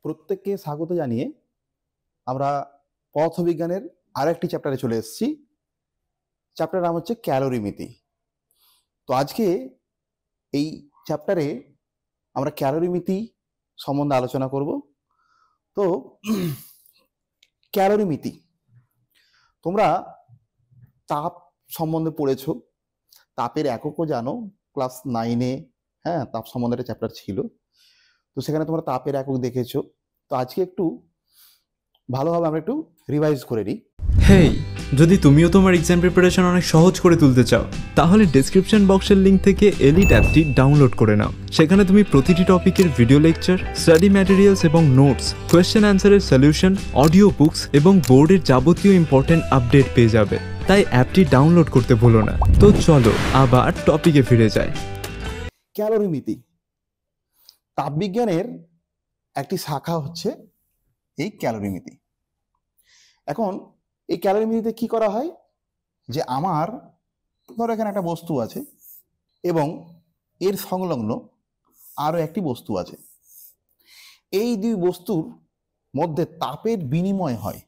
প্রত্যেককে স্বাগত জানিয়ে আমরা পদার্থবিজ্ঞানের আরেকটি চ্যাপ্টারে চলে এসেছি। চ্যাপ্টারের নাম হচ্ছে ক্যালোরিমিতি। তো আজকে এই চ্যাপ্টারে আমরা ক্যালোরিমিতি সম্বন্ধে আলোচনা করব। তো ক্যালোরিমিতি, তোমরা তাপ সম্বন্ধে পড়েছো, তাপের এককও জানো, ক্লাস 9-এ তাপ সম্বন্ধে একটা চ্যাপ্টার ছিল, তো সেখানে তোমরা তাপের একক দেখেছো। তো আজকে একটু ভালোভাবে আমরা একটু রিভাইজ করে নিই। হেই, যদি তুমিও তোমার এক্সাম প্রিপারেশন অনেক সহজ করে তুলতে চাও, তাহলে ডেসক্রিপশন বক্সের লিঙ্ক থেকে এলিট অ্যাপটি ডাউনলোড করে নাও। সেখানে তুমি প্রতিটি টপিকের ভিডিও লেকচার, স্টাডি ম্যাটেরিয়ালস এবং নোটস, কোয়েশ্চেন অ্যান্সারের সলিউশন, অডিও বুকস এবং বোর্ডের যাবতীয় ইম্পর্টেন্ট আপডেট পেয়ে যাবে। তাই অ্যাপটি ডাউনলোড করতে ভুলো না। তো চলো আবার টপিকে ফিরে যাই। ক্যালোরিমিতি তাপবিজ্ঞানের একটি শাখা হচ্ছে এই ক্যালোরিমিতি। এখন এই ক্যালোরিমিতিতে কি করা হয়, যে আমার ধরো এখানে একটা বস্তু আছে এবং এর সংলগ্ন আরো একটি বস্তু আছে, এই দুই বস্তুর মধ্যে তাপের বিনিময় হয়।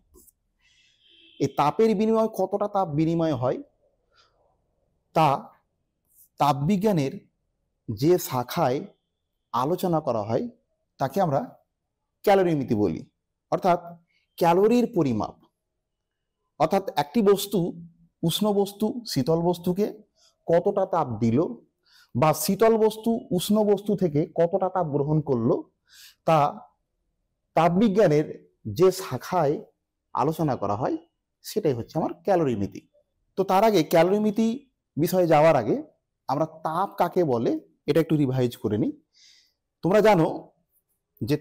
এই তাপের বিনিময় কতটা তাপ বিনিময় হয় তা তাপবিজ্ঞানের যে শাখায় আলোচনা করা হয় তাকে আমরা ক্যালোরিমিতি বলি, অর্থাৎ ক্যালোরির পরিমাপ। অর্থাৎ একটি বস্তু, উষ্ণ বস্তু শীতল বস্তুকে কতটা তাপ দিল, বা শীতল বস্তু উষ্ণ বস্তু থেকে কতটা তাপ গ্রহণ করলো, তা তাপবিজ্ঞানের যে শাখায় আলোচনা করা হয় সেটাই হচ্ছে আমার ক্যালোরিমিতি। তো তার আগে ক্যালোরিমিতি বিষয়ে যাওয়ার আগে আমরা তাপ কাকে বলে এটা একটু রিভাইজ করে নিই। তোমরা জানো যে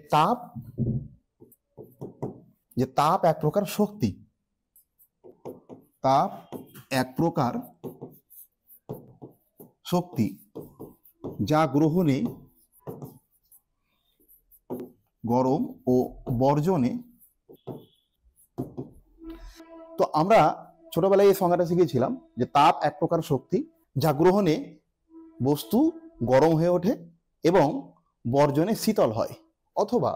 তাপ এক প্রকার শক্তি। তাপ এক প্রকার শক্তি যা গ্রহণে, গরম ও বর্জনে। তো আমরা ছোটবেলায় এই সংজ্ঞাটা শিখেছিলাম যে তাপ এক প্রকার শক্তি যা গ্রহণে বস্তু গরম হয়ে ওঠে এবং বর্জনে শীতল হয়। অথবা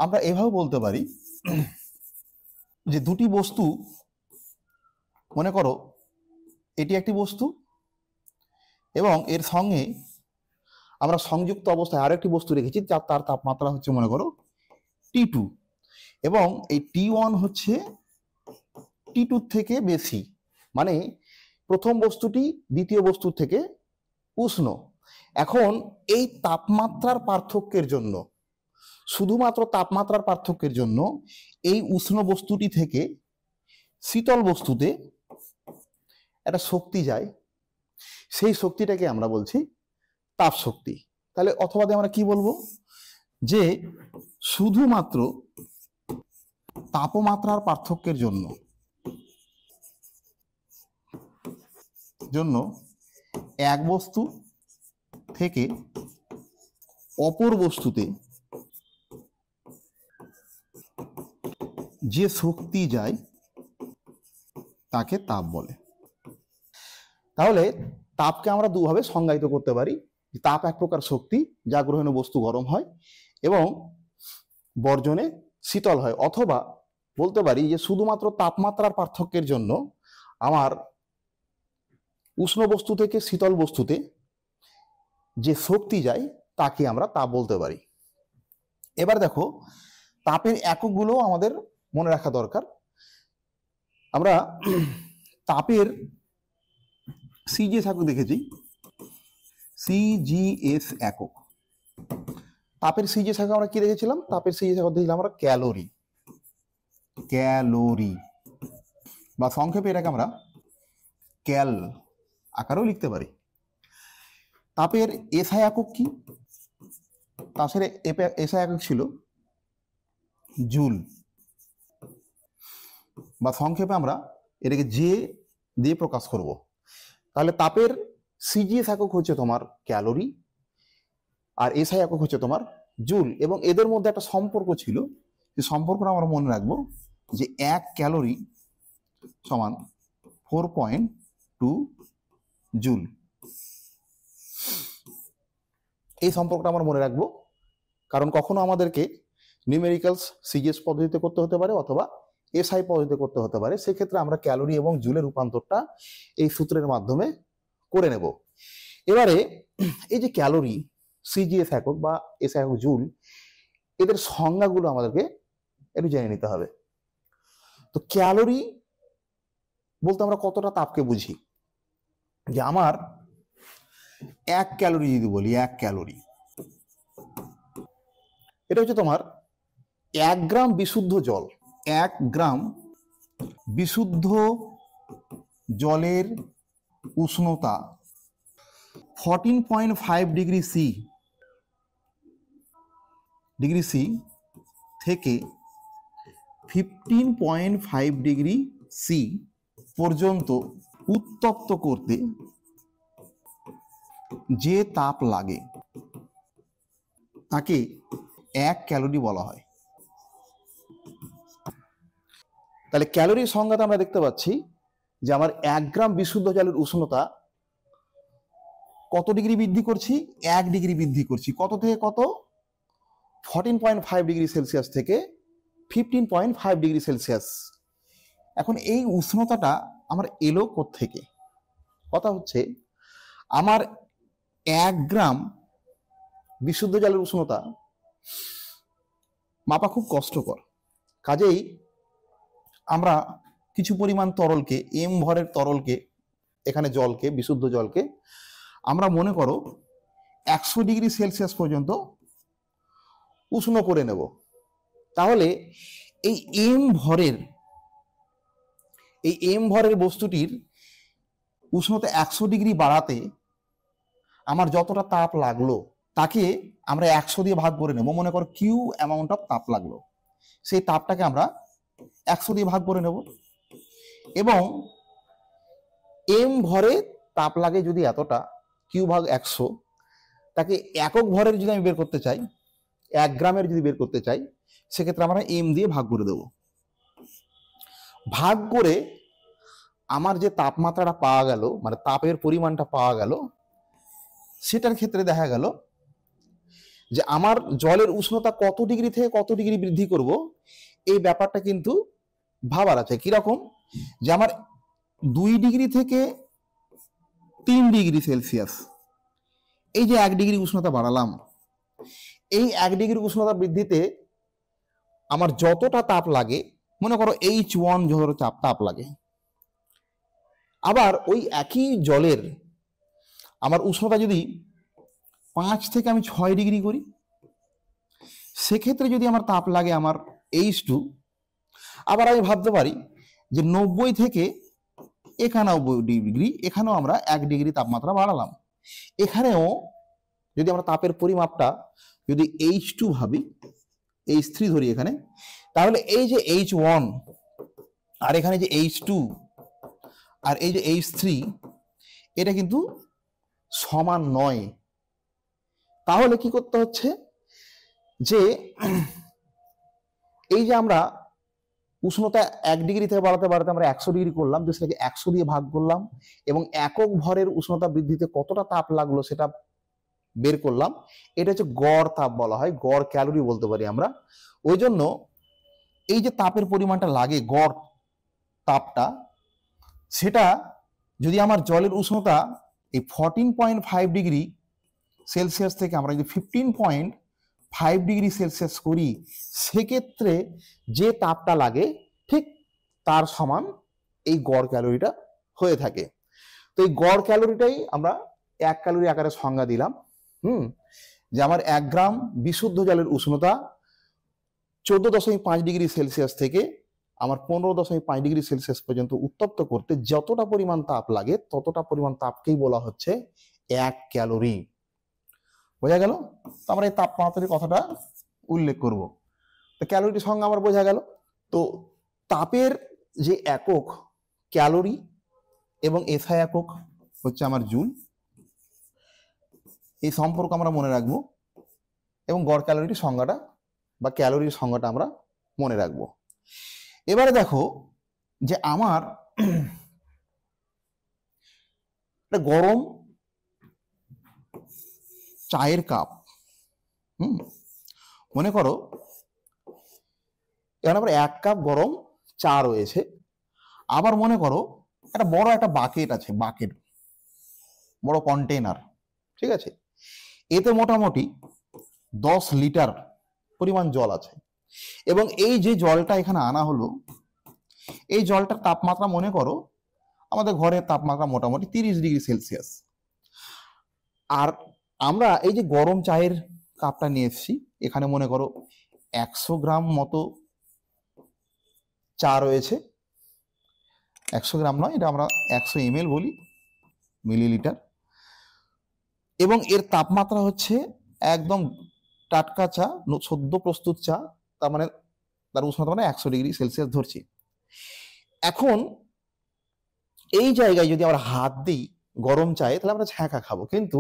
আমরা এভাবে বলতে পারি যে দুটি বস্তু, মনে করো এটি একটি বস্তু এবং এর সঙ্গে আমরা সংযুক্ত অবস্থায় আরো একটি বস্তু রেখেছি, তার তাপমাত্রা হচ্ছে মনে করো T2, এবং এই T1 হচ্ছে T2 থেকে বেশি, মানে প্রথম বস্তুটি দ্বিতীয় বস্তুর থেকে উষ্ণ। এখন এই তাপমাত্রার পার্থক্যের জন্য, শুধুমাত্র তাপমাত্রার পার্থক্যের জন্য এই উষ্ণ বস্তুটি থেকে শীতল বস্তুতে একটা শক্তি যায়, সেই শক্তিটাকে আমরা বলছি তাপ শক্তি। তাহলে অথবা আমরা কি বলবো, যে শুধুমাত্র তাপমাত্রার পার্থক্যের জন্য এক বস্তু থেকে অপর বস্তুতে যে শক্তি যায় তাকে তাপ বলে। তাহলে তাপকে আমরা দুভাবে সংজ্ঞায়িত করতে পারি। তাপ এক প্রকার শক্তি যা গ্রহণে বস্তু গরম হয় এবং বর্জনে শীতল হয়। অথবা বলতে পারি যে শুধুমাত্র তাপমাত্রার পার্থক্যের জন্য আমার উষ্ণ বস্তু থেকে শীতল বস্তুতে যে শক্তি যায় তাকে আমরা তাপ বলতে পারি। এবার দেখো, তাপের এককগুলো আমাদের মনে রাখা দরকার। আমরা তাপের সিজিএস একক দেখেছি, সিজিএস একক। তাপের সিজিএস একক আমরা কি দেখেছিলাম? তাপের সিজিএস একক দেখছিলাম আমরা ক্যালোরি, বা সংক্ষেপে এটাকে আমরা ক্যাল আকারেও লিখতে পারি। তাপের এসআই একক কি? তাপের এসআই একক ছিল জুল, বা সংক্ষেপে আমরা এটাকে জে দিয়ে প্রকাশ করব। তাহলে তাপের সিজিএস একক হচ্ছে তোমার ক্যালোরি, আর এসআই একক হচ্ছে তোমার জুল, এবং এদের মধ্যে একটা সম্পর্ক ছিল। যে সম্পর্কটা আমরা মনে রাখবো যে 1 ক্যালোরি সমান 4.2 জুল। এই সম্পর্কটা আমরা মনে রাখবো, কারণ কখনো আমাদেরকে নিউমেরিক্যালস সিজিএস পদ্ধতিতে করতে হতে পারে অথবা এসআই পদ্ধতিতে করতে হতে পারে। সেক্ষেত্রে আমরা ক্যালোরি এবং জুলের রূপান্তরটা এই সূত্রের মাধ্যমে করে নেব। এবারে এই যে ক্যালোরি, সিজিএস একক বা এসআই একক, জুল, এদের সংজ্ঞাগুলো আমাদেরকে একটু জেনে নিতে হবে। তো ক্যালোরি বলতে আমরা কতটা তাপকে বুঝি, যে আমার 1 ক্যালোরি যদি বলি, 1 ক্যালোরি, এটা হচ্ছে তোমার 1 গ্রাম বিশুদ্ধ জল, 1 গ্রাম বিশুদ্ধ জলের উষ্ণতা 14.5 ডিগ্রি সি থেকে 15.5 ডিগ্রি সি পর্যন্ত উত্তপ্ত করতে যে তাপ লাগে তাকে 1 ক্যালোরি বলা হয়। তাহলে ক্যালোরির সংজ্ঞাটা আমরা দেখতে পাচ্ছি যে আমার 1 গ্রাম বিশুদ্ধ জলের উষ্ণতা কত ডিগ্রি বৃদ্ধি করছি? 1 ডিগ্রি বৃদ্ধি করছি। কত থেকে কত? 14.5 ডিগ্রি সেলসিয়াস থেকে 15.5 ডিগ্রি সেলসিয়াস। এখন এই উষ্ণতাটা আমার এলো কোত্থেকে? কথা হচ্ছে আমার 1 গ্রাম বিশুদ্ধ জলের উষ্ণতা মাপা খুব কষ্টকর। কাজেই আমরা কিছু পরিমাণ তরলকে, এম ভরের তরলকে, এখানে জলকে, বিশুদ্ধ জলকে আমরা মনে করো 100 ডিগ্রি সেলসিয়াস পর্যন্ত উষ্ণ করে নেব। তাহলে এই এম ভরের বস্তুটির উষ্ণতা 100 ডিগ্রি বাড়াতে আমার যতটা তাপ লাগলো তাকে আমরা 100 দিয়ে ভাগ করে নেব। মনে করো কিউ অ্যামাউন্ট অফ তাপ লাগলো, সেই তাপটাকে আমরা 100 দিয়ে ভাগ করে নেব। এবং এম ভরে তাপ লাগে যদি এতটা, কিউ ভাগ 100, তাকে একক ভরের যদি আমি বের করতে চাই, 1 গ্রামের যদি বের করতে চাই, সেক্ষেত্রে আমরা এম দিয়ে ভাগ করে দেব। ভাগ করে আমার যে তাপমাত্রাটা পাওয়া গেল, মানে তাপের পরিমাণটা পাওয়া গেল, সেটার ক্ষেত্রে দেখা গেল যে আমার জলের উষ্ণতা কত ডিগ্রি থেকে কত ডিগ্রি বৃদ্ধি করব, এই ব্যাপারটা কিন্তু ভাবার আছে। কিরকম? যে আমার 2 ডিগ্রি থেকে 3 ডিগ্রি সেলসিয়াস, এই যে 1 ডিগ্রি উষ্ণতা বাড়ালাম, এই 1 ডিগ্রি উষ্ণতা বৃদ্ধিতে আমার যতটা তাপ লাগে, মনে করো H1 যতটা তাপ লাগে, আবার ওই একই জলের আমার উষ্ণতা যদি 5 থেকে আমি 6 ডিগ্রি করি, সেক্ষেত্রে যদি আমার তাপ লাগে আমার H2, আবার আমি ভাবতে পারি যে 90 থেকে 91 ডিগ্রি, এখানেও আমরা 1 ডিগ্রি তাপমাত্রা বাড়ালাম। এখানেও যদি আমরা তাপের পরিমাপটা যদি H2 ভাবি, H3 ধরি এখানে, তাহলে এই যে H1 আর এখানে যে H2 আর এই যে H3, এটা কিন্তু সমান নয়। তাহলে কি করতে হচ্ছে, যে এই যে আমরা উষ্ণতা 1 ডিগ্রি থেকে বাড়াতে বাড়াতে আমরা 100 ডিগ্রি করলাম, যে সেটাকে 100 দিয়ে ভাগ করলাম এবং একক ভরের উষ্ণতা বৃদ্ধিতে কতটা তাপ লাগলো সেটা বের করলাম। এটা হচ্ছে গড় তাপ বলা হয়, গড় ক্যালোরি বলতে পারি আমরা। ওই জন্য এই যে তাপের পরিমাণটা লাগে, গড় তাপটা, সেটা যদি আমার জলের উষ্ণতা এই 14.5 ডিগ্রি সেলসিয়াস থেকে আমরা যদি 15.5 ডিগ্রি সেলসিয়াস করি, সেক্ষেত্রে যে তাপটা লাগে ঠিক তার সমান এই গড় ক্যালোরিটা হয়ে থাকে। তো এই গড় ক্যালোরিটাই আমরা 1 ক্যালোরি আকারে সংজ্ঞা দিলাম। যে আমার 1 গ্রাম বিশুদ্ধ জলের উষ্ণতা 14.5 ডিগ্রি সেলসিয়াস থেকে আমার 15.5 ডিগ্রি সেলসিয়াস পর্যন্ত উত্তপ্ত করতে যতটা পরিমাণ তাপ লাগে, ততটা পরিমাণ তাপকেই বলা হচ্ছে 1 ক্যালোরি। বোঝা গেল? তো আমরা এই তাপমাত্রার কথাটা উল্লেখ করব। তো ক্যালোরির সংজ্ঞা আমার বোঝা গেল। তো তাপের যে একক ক্যালোরি এবং এসআই একক হচ্ছে আমার জুল, এই সম্পর্ক আমরা মনে রাখবো এবং গড় ক্যালোরির সংজ্ঞাটা বা ক্যালোরির সংজ্ঞাটা আমরা মনে রাখবো। এবারে দেখো যে আমার একটা গরম চায়ের কাপ, মনে করো এখানে আবার 1 কাপ গরম চা রয়েছে। আবার মনে করো একটা বড় একটা বাকেট আছে, বাকেট, বড় কন্টেনার, ঠিক আছে, এতে মোটামুটি 10 লিটার পরিমাণ জল আছে। এবং এই যে জলটা এখানে আনা হলো, এই জলটার তাপমাত্রা মনে করো আমাদের ঘরের তাপমাত্রা মোটামুটি 30 ডিগ্রি সেলসিয়াস। আর আমরা এই যে গরম চায়ের কাপটা নিয়ে এসেছি, এখানে মনে করো 100 গ্রাম মতো চা রয়েছে। 100 গ্রাম নয়, এটা আমরা 100 ml বলি, মিলিলিটার। এবং এর তাপমাত্রা হচ্ছে একদম টাটকা চা, সদ্য প্রস্তুত চা, তার মানে তার উষ্ণতা মানে 100 ডিগ্রি সেলসিয়াস ধরছি। এখন এই জায়গায় যদি আমরা হাত দিই গরম চায়ে, তাহলে আমরা ছ্যাঁকা খাবো, কিন্তু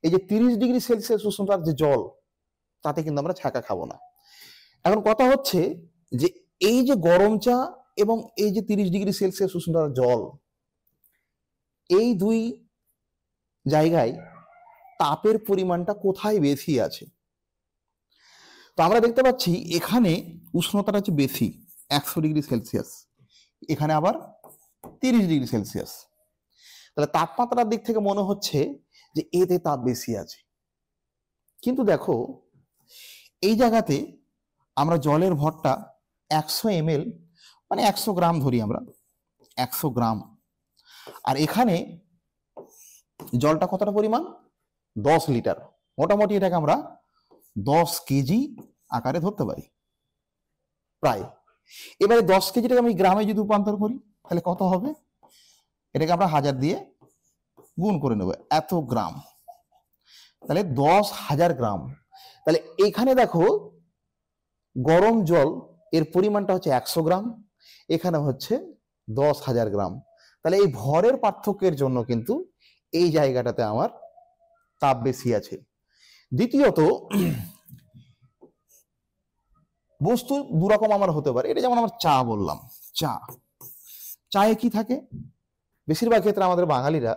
এই যে 30 ডিগ্রি সেলসিয়াস উষ্ণতার যে জল, তাতে কিন্তু আমরা ছ্যাঁকা খাবো না। এখন কথা হচ্ছে যে এই যে গরম চা এবং এই যে 30 ডিগ্রি সেলসিয়াস উষ্ণতার জল, এই দুই জায়গায় তাপের পরিমাণটা কোথায় বেশি আছে? তো আমরা দেখতে পাচ্ছি এখানে উষ্ণতাটা হচ্ছে বেশি, 100 ডিগ্রি সেলসিয়াস, এখানে আবার 30 ডিগ্রি সেলসিয়াস। তাহলে তাপমাত্রার দিক থেকে মনে হচ্ছে যে এতে তাপ বেশি আছে। কিন্তু দেখো এই জায়গাতে আমরা জলের ভরটা 100 ml মানে 100 গ্রাম ধরি আমরা, 100 গ্রাম, আর এখানে জলটা কতটা পরিমাণ? 10 লিটার। মোটামুটি এটাকে আমরা 10 কেজি আকারে ধরতে পারি প্রায়। এবারে 10 কেজিটাকে আমি গ্রামে যদি রূপান্তর করি, তাহলে কত হবে? এটাকে আমরা 1000 দিয়ে গুণ করে নেব, এত গ্রাম, তাহলে 10,000 গ্রাম। তাহলে এখানে দেখো গরম জল এর পরিমাণটা হচ্ছে 100 গ্রাম, এখানে হচ্ছে 10,000 গ্রাম। তাহলে এই ভরের পার্থক্যের জন্য কিন্তু এই জায়গাটাতে আমার তাপ বেশি আছে। দ্বিতীয়ত, বস্তু দুরকম আমার হতে পারে। এটা যেমন আমার চা বললাম, চায়ে কি থাকে? বেশিরভাগ ক্ষেত্রে আমাদের বাঙালিরা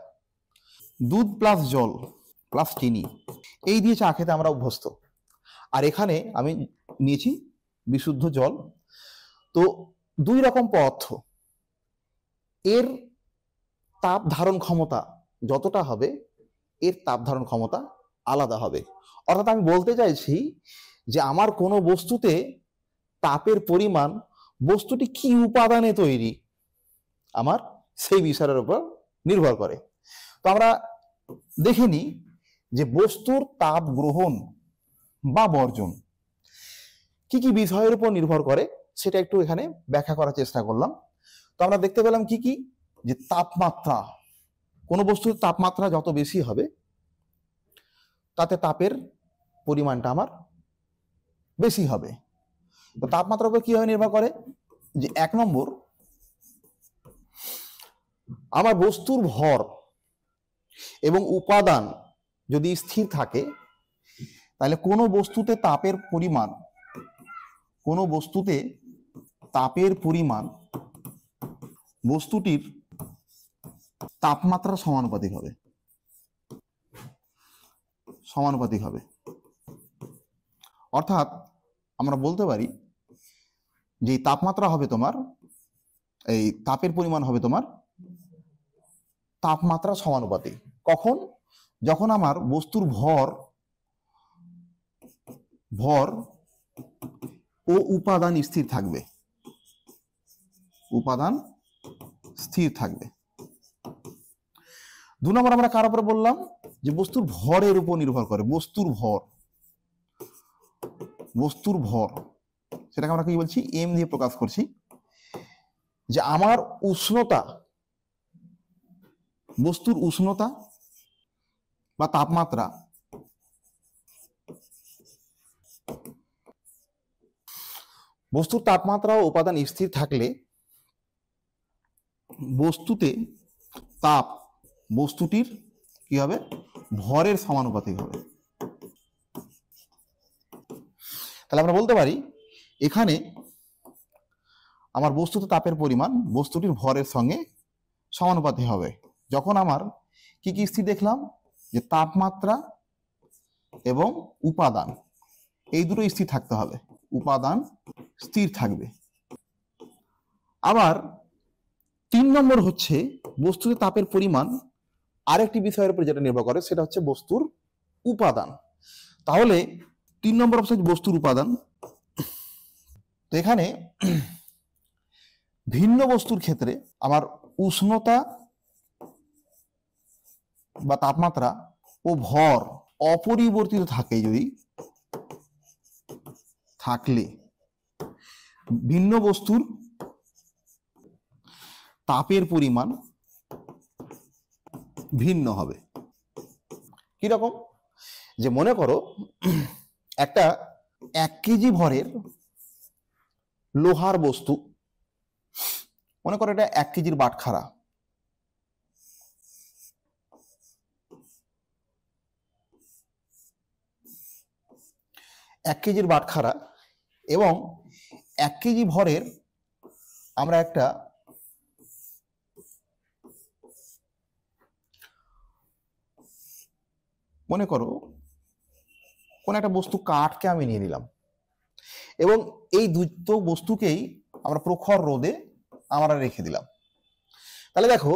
দুধ প্লাস জল প্লাস চিনি এই দিয়ে চা খেতে আমরা অভ্যস্ত। আর এখানে আমি নিয়েছি বিশুদ্ধ জল। তো দুই রকম পদার্থ, এর তাপ ধারণ ক্ষমতা যতটা হবে, এর তাপ ধারণ ক্ষমতা আলাদা হবে। অর্থাৎ আমি বলতে চাইছি যে আমার কোনো বস্তুতে তাপের পরিমাণ, বস্তুটি কি উপাদানে তৈরি, আমার সেই বিষয়ের উপর নির্ভর করে। তো আমরা দেখে নিই যে বস্তুর তাপ গ্রহণ বা বর্জন কি কি বিষয়ের উপর নির্ভর করে, সেটা একটু এখানে ব্যাখ্যা করার চেষ্টা করলাম। তো আমরা দেখতে পেলাম কি কি, যে তাপমাত্রা, কোনো বস্তুর তাপমাত্রা যত বেশি হবে, তাতে তাপের পরিমাণটা আমার বেশি হবে। তো তাপমাত্রার উপর কিভাবে নির্ভর করে? যে 1 নম্বর, আমার বস্তুর ভর এবং উপাদান যদি স্থির থাকে, তাহলে কোনো বস্তুতে তাপের পরিমাণ বস্তুটির তাপমাত্রার সমানুপাতিক হবে। অর্থাৎ আমরা বলতে পারি যে তাপমাত্রা হবে তোমার, এই তাপের পরিমাণ হবে তোমার তাপমাত্রা সমানুপাতিক। কখন? যখন আমার বস্তুর ভর ও উপাদান স্থির থাকবে, দু নম্বর আমরা কার উপর বললাম? যে বস্তুর ভরের উপর নির্ভর করে। বস্তুর ভর সেটাকে আমরা কি বলছি? এম দিয়ে প্রকাশ করছি। যে আমার উষ্ণতা, বস্তুর উষ্ণতা বা তাপমাত্রা বস্তুর তাপমাত্রা ও উপাদান স্থির থাকলে বস্তুতে তাপ বস্তুটির কি হবে? ভরের সমানুপাতিক হবে। তাহলে আমরা বলতে পারি এখানে আমার বস্তুতে তাপের পরিমাণ বস্তুটির ভরের সঙ্গে সমানুপাতিক হবে। যখন আমার কি কি স্থির দেখলাম? যে তাপমাত্রা এবং উপাদান, এই দুটো স্থির থাকতে হবে, উপাদান স্থির থাকবে। আবার 3 নম্বর হচ্ছে বস্তুতে তাপের পরিমাণ আরেকটি বিষয়ের উপর যেটা নির্ভর করে, সেটা হচ্ছে বস্তুর উপাদান। তাহলে 3 নম্বর অপশন বস্তুর উপাদান। তো এখানে ভিন্ন বস্তুর ক্ষেত্রে আমার উষ্ণতা বা তাপমাত্রা ও ভর অপরিবর্তিত থাকে, যদি থাকলে ভিন্ন বস্তুর তাপের পরিমাণ ভিন্ন হবে। কিরকম? যে মনে করো একটা 1 কেজি ভরের লোহার বস্তু, মনে করো এটা 1 কেজির বাটখারা, এবং 1 কেজি ভরের আমরা একটা মনে করো কোন একটা বস্তু কাঠকে আমি নিয়ে নিলাম, এবং এই দুটো বস্তুকেই আমরা প্রখর রোদে আমরা রেখে দিলাম। তাহলে দেখো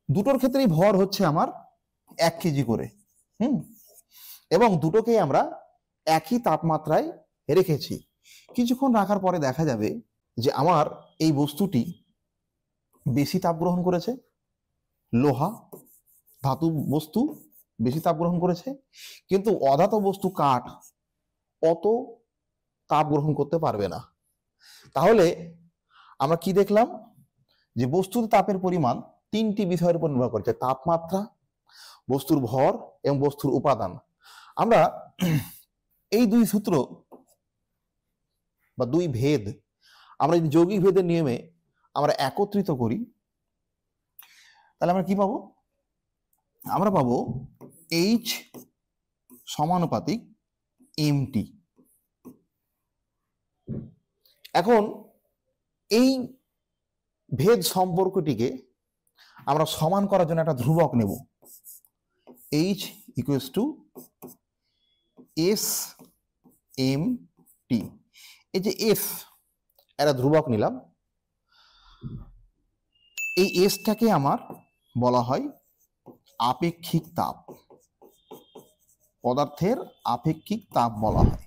দুটোর ক্ষেত্রেই ভর হচ্ছে আমার 1 কেজি করে, এবং দুটোকেই আমরা একই তাপমাত্রায় রেখেছি। কিছুক্ষণ রাখার পরে দেখা যাবে যে আমার এই বস্তুটি বেশি তাপ গ্রহণ করেছে, লোহা ধাতু বস্তু বেশি তাপ গ্রহণ করেছে, কিন্তু অধাতু বস্তু কাঠ অত তাপ গ্রহণ করতে পারবে না। তাহলে আমরা কি দেখলাম? যে বস্তুর তাপের পরিমাণ 3টি বিষয়ের উপর নির্ভর করছে: তাপমাত্রা, বস্তুর ভর এবং বস্তুর উপাদান। আমরা এই 2 সূত্র বা 2 ভেদ আমরা যদি যৌগিক ভেদের নিয়মে আমরা একত্রিত করি, তাহলে আমরা কি পাবো? আমরা পাবো H সমানুপাতিক mt। এখন এই ভেদ সম্পর্কটিকে আমরা সমান করার জন্য একটা ধ্রুবক নেব, H equals to S mt। এই যে F একটা ধ্রুবক নিলাম, এই এসটাকে আমার বলা হয় আপেক্ষিক তাপ, পদার্থের আপেক্ষিক তাপ বলা হয়,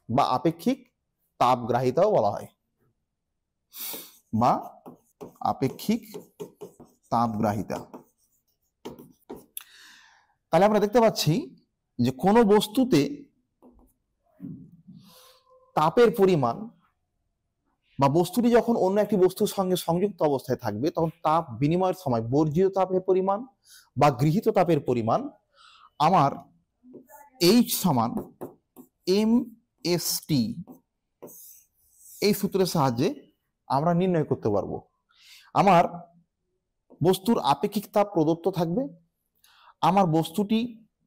বা আপেক্ষিক তাপগ্রাহিতাও বলা হয়, বা আপেক্ষিক তাপগ্রাহিতা। তাহলে আমরা দেখতে পাচ্ছি যে কোনো বস্তুতে তাপের পরিমাণ বা বস্তুটি যখন অন্য একটি বস্তুর সঙ্গে সংযুক্ত অবস্থায় থাকবে, তখন তাপ বিনিময়ের সময় বর্জিত তাপের পরিমাণ বা গৃহীত তাপের পরিমাণ আমার H সমান mst এই সূত্রের সাহায্যে আমরা নির্ণয় করতে পারবো। আমার বস্তুর আপেক্ষিক তাপ প্রদত্ত থাকবে, আমার বস্তুটি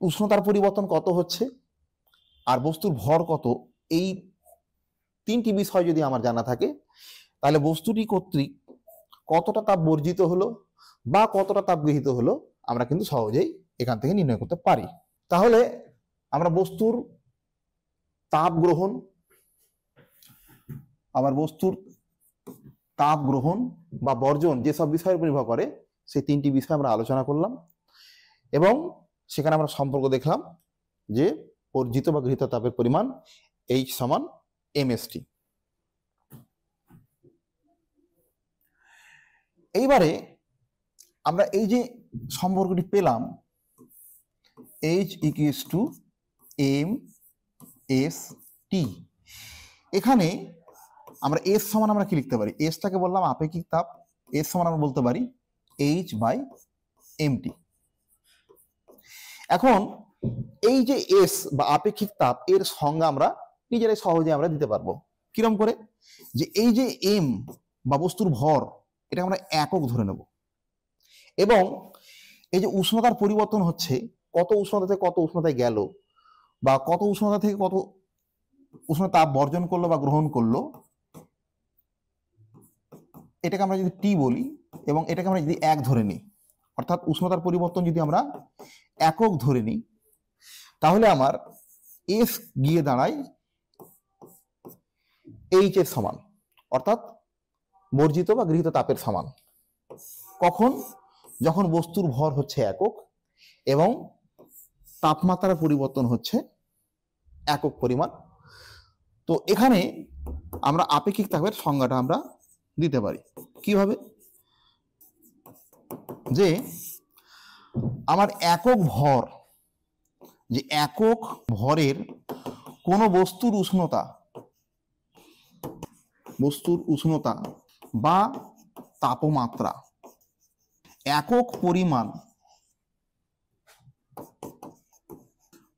উষ্ণতার পরিবর্তন কত হচ্ছে আর বস্তুর ভর কত, এই 3টি বিষয় যদি আমার জানা থাকে, তাহলে বস্তুটি কর্তৃক কতটা তাপ বর্জিত হলো বা কতটা তাপ গৃহীত হলো আমরা কিন্তু সহজেই এখান থেকে নির্ণয় করতে পারি। তাহলে আমরা বস্তুর তাপ গ্রহণ, বা বর্জন যেসব বিষয়ের উপর নির্ভর করে, সেই 3টি বিষয় আমরা আলোচনা করলাম, এবং সেখানে আমরা সম্পর্ক দেখলাম যে বর্জিত বা গৃহীত তাপের পরিমাণ H সমান mst। এইবারে আমরা এই যে সম্পর্কটি পেলাম, H ইকুয়ালস টু mst, এখানে আমরা S সমান আমরা কি লিখতে পারি? এসটাকে বললাম আপেক্ষিক তাপ, S সমান আমরা বলতে পারি H/mt। এখন এই যে S বা আপেক্ষিক তাপ, এর সংজ্ঞা আমরা নিজেরাই সহজে আমরা দিতে পারবো। কিরকম করে? যে এই যে m বা বস্তুর ভর, এটা আমরা একক ধরে নেব, এবং এই যে উষ্ণতার পরিবর্তন হচ্ছে, কত উষ্ণতা থেকে কত উষ্ণতায় গেল, বা কত উষ্ণতা থেকে কত উষ্ণতা তাপ বর্জন করলো বা গ্রহণ করলো, এটাকে আমরা যদি টি বলি এবং এটাকে আমরা যদি 1 ধরে নিই, অর্থাৎ উষ্ণতার পরিবর্তন যদি আমরা একক ধরে নিই, তাহলে আমার এফ গিয়ে দাঁড়ায় এইচ এর সমান, অর্থাৎ বর্জিত বা গৃহীত তাপের সমান। কখন? যখন বস্তুর ভর হচ্ছে একক এবং তাপমাত্রার পরিবর্তন হচ্ছে একক পরিমাণ। তো এখানে আমরা আপেক্ষিক তাপের সংজ্ঞাটা আমরা দিতে পারি কিভাবে? যে আমার একক ভর, যে একক ভরের কোনো বস্তুর উষ্ণতা বা তাপমাত্রা একক পরিমাণ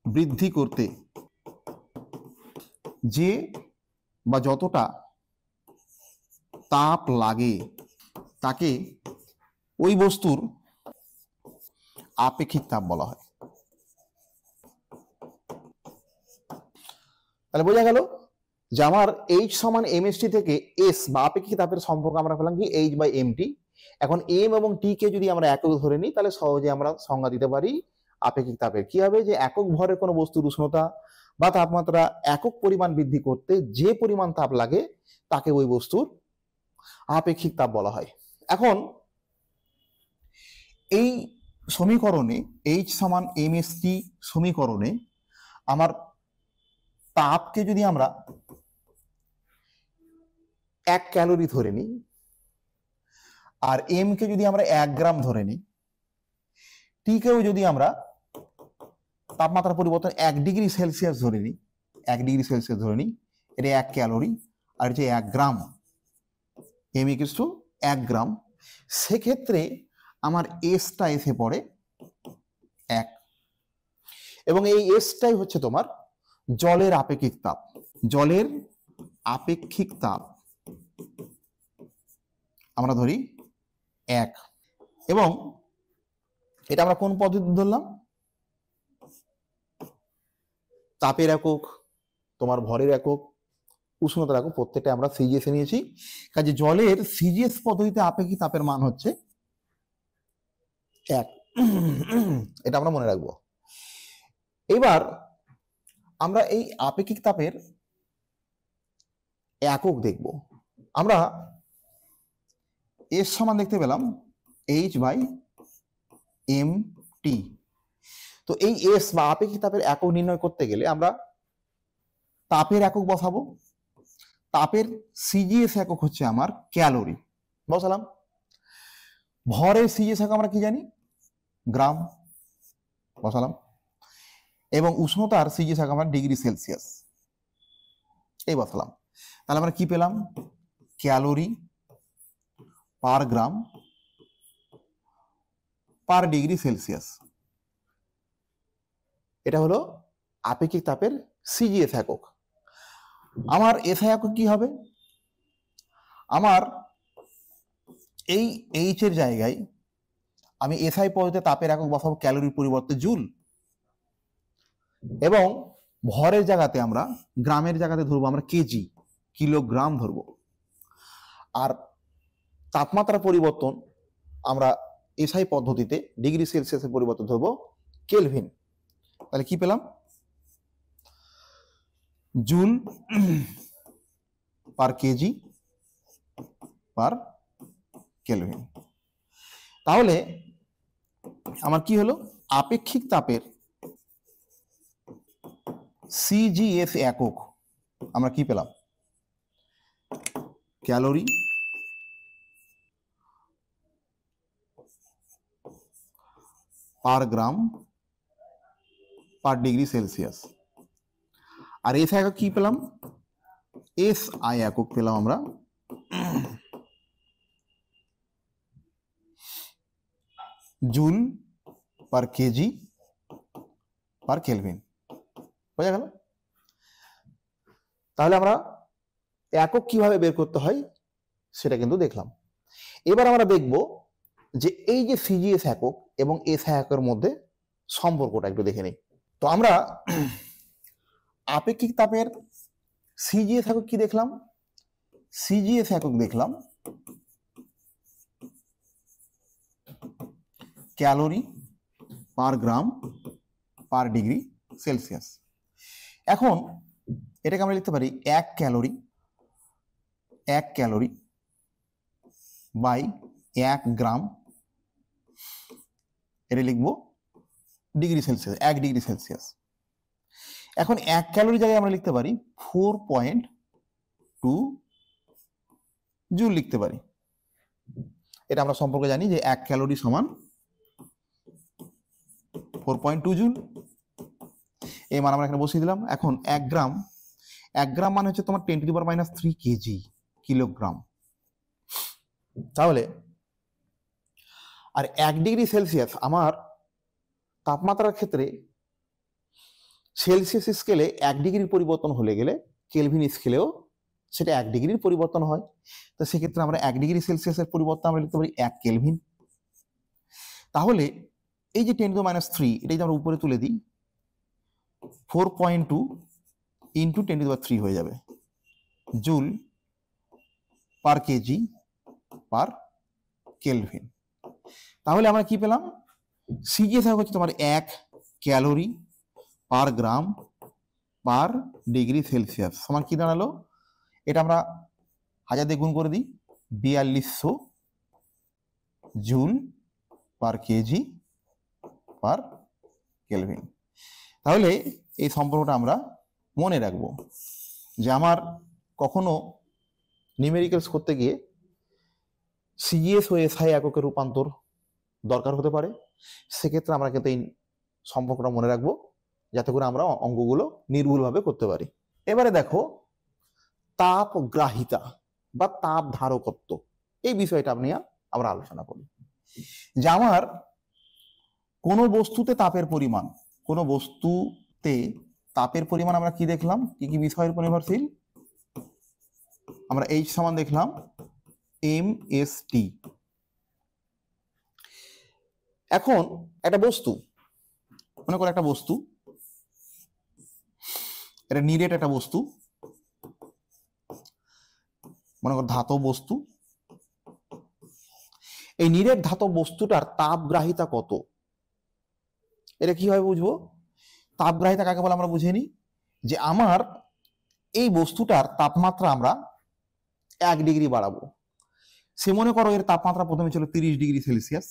বৃদ্ধি করতে যে বা যতটা তাপ লাগে তাকে ওই বস্তুর আপেক্ষিক তাপ বলা হয়। তাহলে বোঝা গেল যে আমার H সমান mst থেকে S বা আপেক্ষিক তাপের সম্পর্ক আমরা পেলাম কি H বাই mt। এখন m এবং t কে যদি আমরা একক ধরে নিই তাহলে সহজে আমরা সংজ্ঞা দিতে পারি আপেক্ষিক তাপের। কি হবে? যে একক ভরের কোনো বস্তুর উষ্ণতা বা তাপমাত্রা একক পরিমাণ বৃদ্ধি করতে যে পরিমাণ তাপ লাগে তাকে ওই বস্তুর আপেক্ষিক তাপ বলা হয়। এখন এই সমীকরণে H সমান mst সমীকরণে আমার তাপকে যদি আমরা 1 ক্যালোরি ধরে নিই আর m কে যদি আমরা 1 গ্রাম ধরে নিই, t কেও যদি আমরা তাপমাত্রা পরিবর্তন 1 ডিগ্রি সেলসিয়াস ধরে নিই, 1 ডিগ্রি সেলসিয়াস ধরে নিই, এটা 1 ক্যালোরি আর যে 1 গ্রাম, m ইকুয়ালস টু 1 গ্রাম, সেক্ষেত্রে আমার এসটা এসে পড়ে 1 এবং এই এসটাই হচ্ছে তোমার জলের আপেক্ষিক তাপ। জলের আপেক্ষিক তাপ আমরা ধরি 1 এবং এটা আমরা কোন পদ্ধতি ধরলাম? তাপের একক, তোমার ভরের একক, উষ্ণতার একক প্রত্যেকটা আমরা সিজিএস এ নিয়েছি। কাজে জলের সিজিএস পদ্ধতিতে আপেক্ষিক তাপের মান হচ্ছে 1। এটা আমরা মনে রাখবো। এবার আমরা এই আপেক্ষিক তাপের একক দেখব। আমরা এর সমান দেখতে পেলাম H বাই mt। তো এই এস বা আপেক্ষিক তাপের একক নির্ণয় করতে গেলে আমরা তাপের একক বসাবো। তাপের সিজিএস একক হচ্ছে আমার ক্যালোরি, বসালাম। ভরের সিজিএস একক আমরা কি জানি? গ্রাম, বসালাম। এবং উষ্ণতার সিজিএস একক আমরা ডিগ্রি সেলসিয়াস, এই বসালাম। তাহলে আমরা কি পেলাম? Calorie per gram per degree Celsius. এটা হলো আপেক্ষিক তাপের সিজিএস একক। আমার এসআই একক কি হবে? আমার এই এইচ এর জায়গায় আমি এসআই পদ্ধতিতে তাপের একক বসাবো ক্যালোরির পরিবর্তে জুল, এবং ভরের জায়গাতে আমরা গ্রামের জায়গাতে ধরবো আমরা কেজি, কিলোগ্রাম ধরবো। আর তাপমাত্রা পরিবর্তন আমরা এসআই পদ্ধতিতে ডিগ্রি সেলসিয়াসের পরিবর্তন ধরবো কেলভিন। তাহলে কি পেলাম? Joule per kg per kelvin. তাহলে আমার কি হলো? আপেক্ষিক তাপের সিজিএস একক আমরা কি পেলাম? Calorie per gram per degree Celsius. আর এস একক কি পেলাম? এস আই একক পেলাম আমরা joule per kg per kelvin. বোঝা গেল? তাহলে আমরা একক কিভাবে বের করতে হয় সেটা কিন্তু দেখলাম। এবার আমরা দেখব যে এই যে সিজিএস একক এবং এসআই এককের মধ্যে সম্পর্কটা একটু দেখে নিই। তো আমরা আপেক্ষিক তাপের সিজিএস একক কি দেখলাম? সিজিএস একক দেখলাম calorie per gram per degree Celsius. এখন এটাকে আমরা লিখতে পারি 1 ক্যালোরি 1 ক্যালোরি বাই 1 গ্রাম, এটা লিখবো ডিগ্রি সেলসিয়াস, 1 ডিগ্রি সেলসিয়াস। এখন 1 ক্যালোরি জায়গায় আমরা লিখতে পারি 4.2 জুল লিখতে পারি। এটা আমরা সম্পর্কে জানি যে 1 ক্যালোরি সমান 4.2 জুল। এই মান আমরা এখানে বসিয়ে দিলাম। এখন 1 গ্রাম মানে হচ্ছে তোমার 10⁻³ কেজি, কিলোগ্রাম। তাহলে আর 1 ডিগ্রি সেলসিয়াস আমার তাপমাত্রার ক্ষেত্রে সেলসিয়াস স্কেলে 1 ডিগ্রির পরিবর্তন হলে গেলে কেলভিন স্কেলেও সেটা 1 ডিগ্রির পরিবর্তন হয়। তো সেক্ষেত্রে আমরা 1 ডিগ্রি সেলসিয়াসের পরিবর্তন আমরা লিখতে পারি 1 কেলভিন। তাহলে এই যে 10⁻³ এটাই আমরা উপরে তুলে দিই, 4.2 ইন্টু 10⁻³ হয়ে যাবে joule per kg per kelvin. তাহলে আমরা কি পেলাম? সিজিএস হচ্ছে তোমার 1 calorie per gram per degree Celsius সমান কি দাঁড়ালো? এটা আমরা 1000 দিয়ে গুণ করে দিই, 4200 joule per kg per kelvin. তাহলে এই সম্পর্কটা আমরা মনে রাখবো যে আমার কখনো নিউমেরিক্যালস করতে গিয়ে সিজিএস ও এসআই এককে রূপান্তর দরকার হতে পারে। সেক্ষেত্রে আমরা কিন্তু এই সম্পর্কটা মনে রাখবো যাতে করে আমরা অঙ্কগুলো নির্ভুলভাবে করতে পারি। এবারে দেখো তাপগ্রাহিতা বা তাপ ধারকত্ব, এই বিষয়টা নিয়ে আমরা আলোচনা করি। যে আমার কোনো বস্তুতে তাপের পরিমাণ, কোনো বস্তুতে তাপের পরিমাণ আমরা কি দেখলাম, কি কি বিষয়ের উপর নির্ভরশীল? আমরা H সমান দেখলাম mst। এখন একটা বস্তু, মনে করো একটা বস্তু, এটা নিরেট একটা বস্তু, মনে করো ধাতব বস্তু। এই নিরেট ধাতব বস্তুটার তাপগ্রাহিতা কত? এটা কিভাবে বুঝবো? তাপগ্রাহিতা কাকে বলে আমরা বুঝে নিই। যে আমার এই বস্তুটার তাপমাত্রা আমরা 1 ডিগ্রি বাড়াবো। সে মনে করো এর তাপমাত্রা প্রথমে ছিল 30 ডিগ্রি সেলসিয়াস,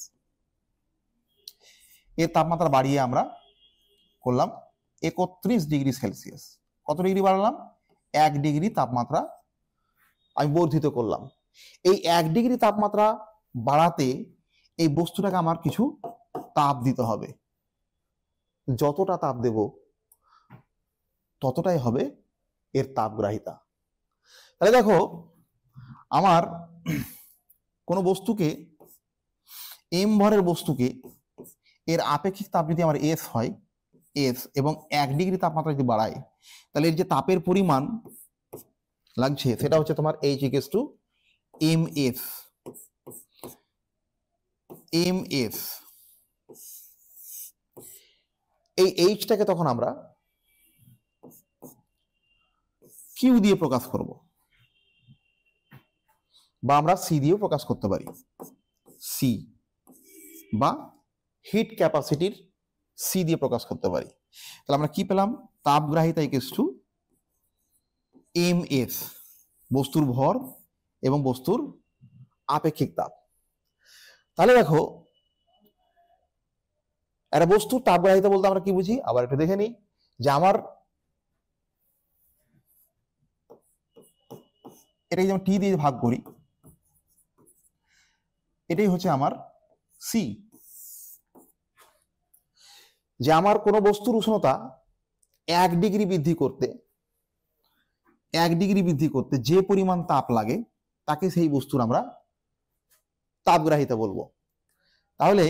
এর তাপমাত্রা বাড়িয়ে আমরা করলাম 31 ডিগ্রি সেলসিয়াস। কত ডিগ্রি বাড়ালাম? 1 ডিগ্রি তাপমাত্রা আমি বর্ধিত করলাম। এই 1 ডিগ্রি তাপমাত্রা বাড়াতে এই বস্তুটাকে আমার কিছু তাপ দিতে হবে। যতটা তাপ দেব ততটাই হবে এর তাপগ্রাহিতা। তাহলে দেখো আমার কোনো বস্তুকে, এম ভরের বস্তুকে এর আপেক্ষিক তাপ যদি আমার এস হয়, এস, এবং 1 ডিগ্রি তাপমাত্রা যদি বাড়ায়, তাহলে এর যে তাপের পরিমাণ লাগছে সেটা হচ্ছে তোমার H = mf। mf এই এইচটাকে তখন আমরা কিউ দিয়ে প্রকাশ করব, বা আমরা সি দিয়েও প্রকাশ করতে পারি। সি বা হিট ক্যাপাসিটির সি দিয়ে প্রকাশ করতে পারি। তাহলে আমরা কি পেলাম? তাপগ্রাহিতা = mf, বস্তুর ভর এবং বস্তুর আপেক্ষিক তাপ। তাহলে দেখো একটা বস্তুর তাপগ্রাহিতা বলতে আমরা কি বুঝি আবার একটু দেখে নিই। যে আমার এটাই যেমন টি দিয়ে ভাগ করি, এটাই হচ্ছে আমার সি। যে আমার কোনো বস্তুর উষ্ণতা 1 ডিগ্রি বৃদ্ধি করতে, 1 ডিগ্রি বৃদ্ধি করতে যে পরিমাণ তাপ লাগে তাকে সেই বস্তুর আমরা তাপগ্রাহিতা বলবো। তাহলে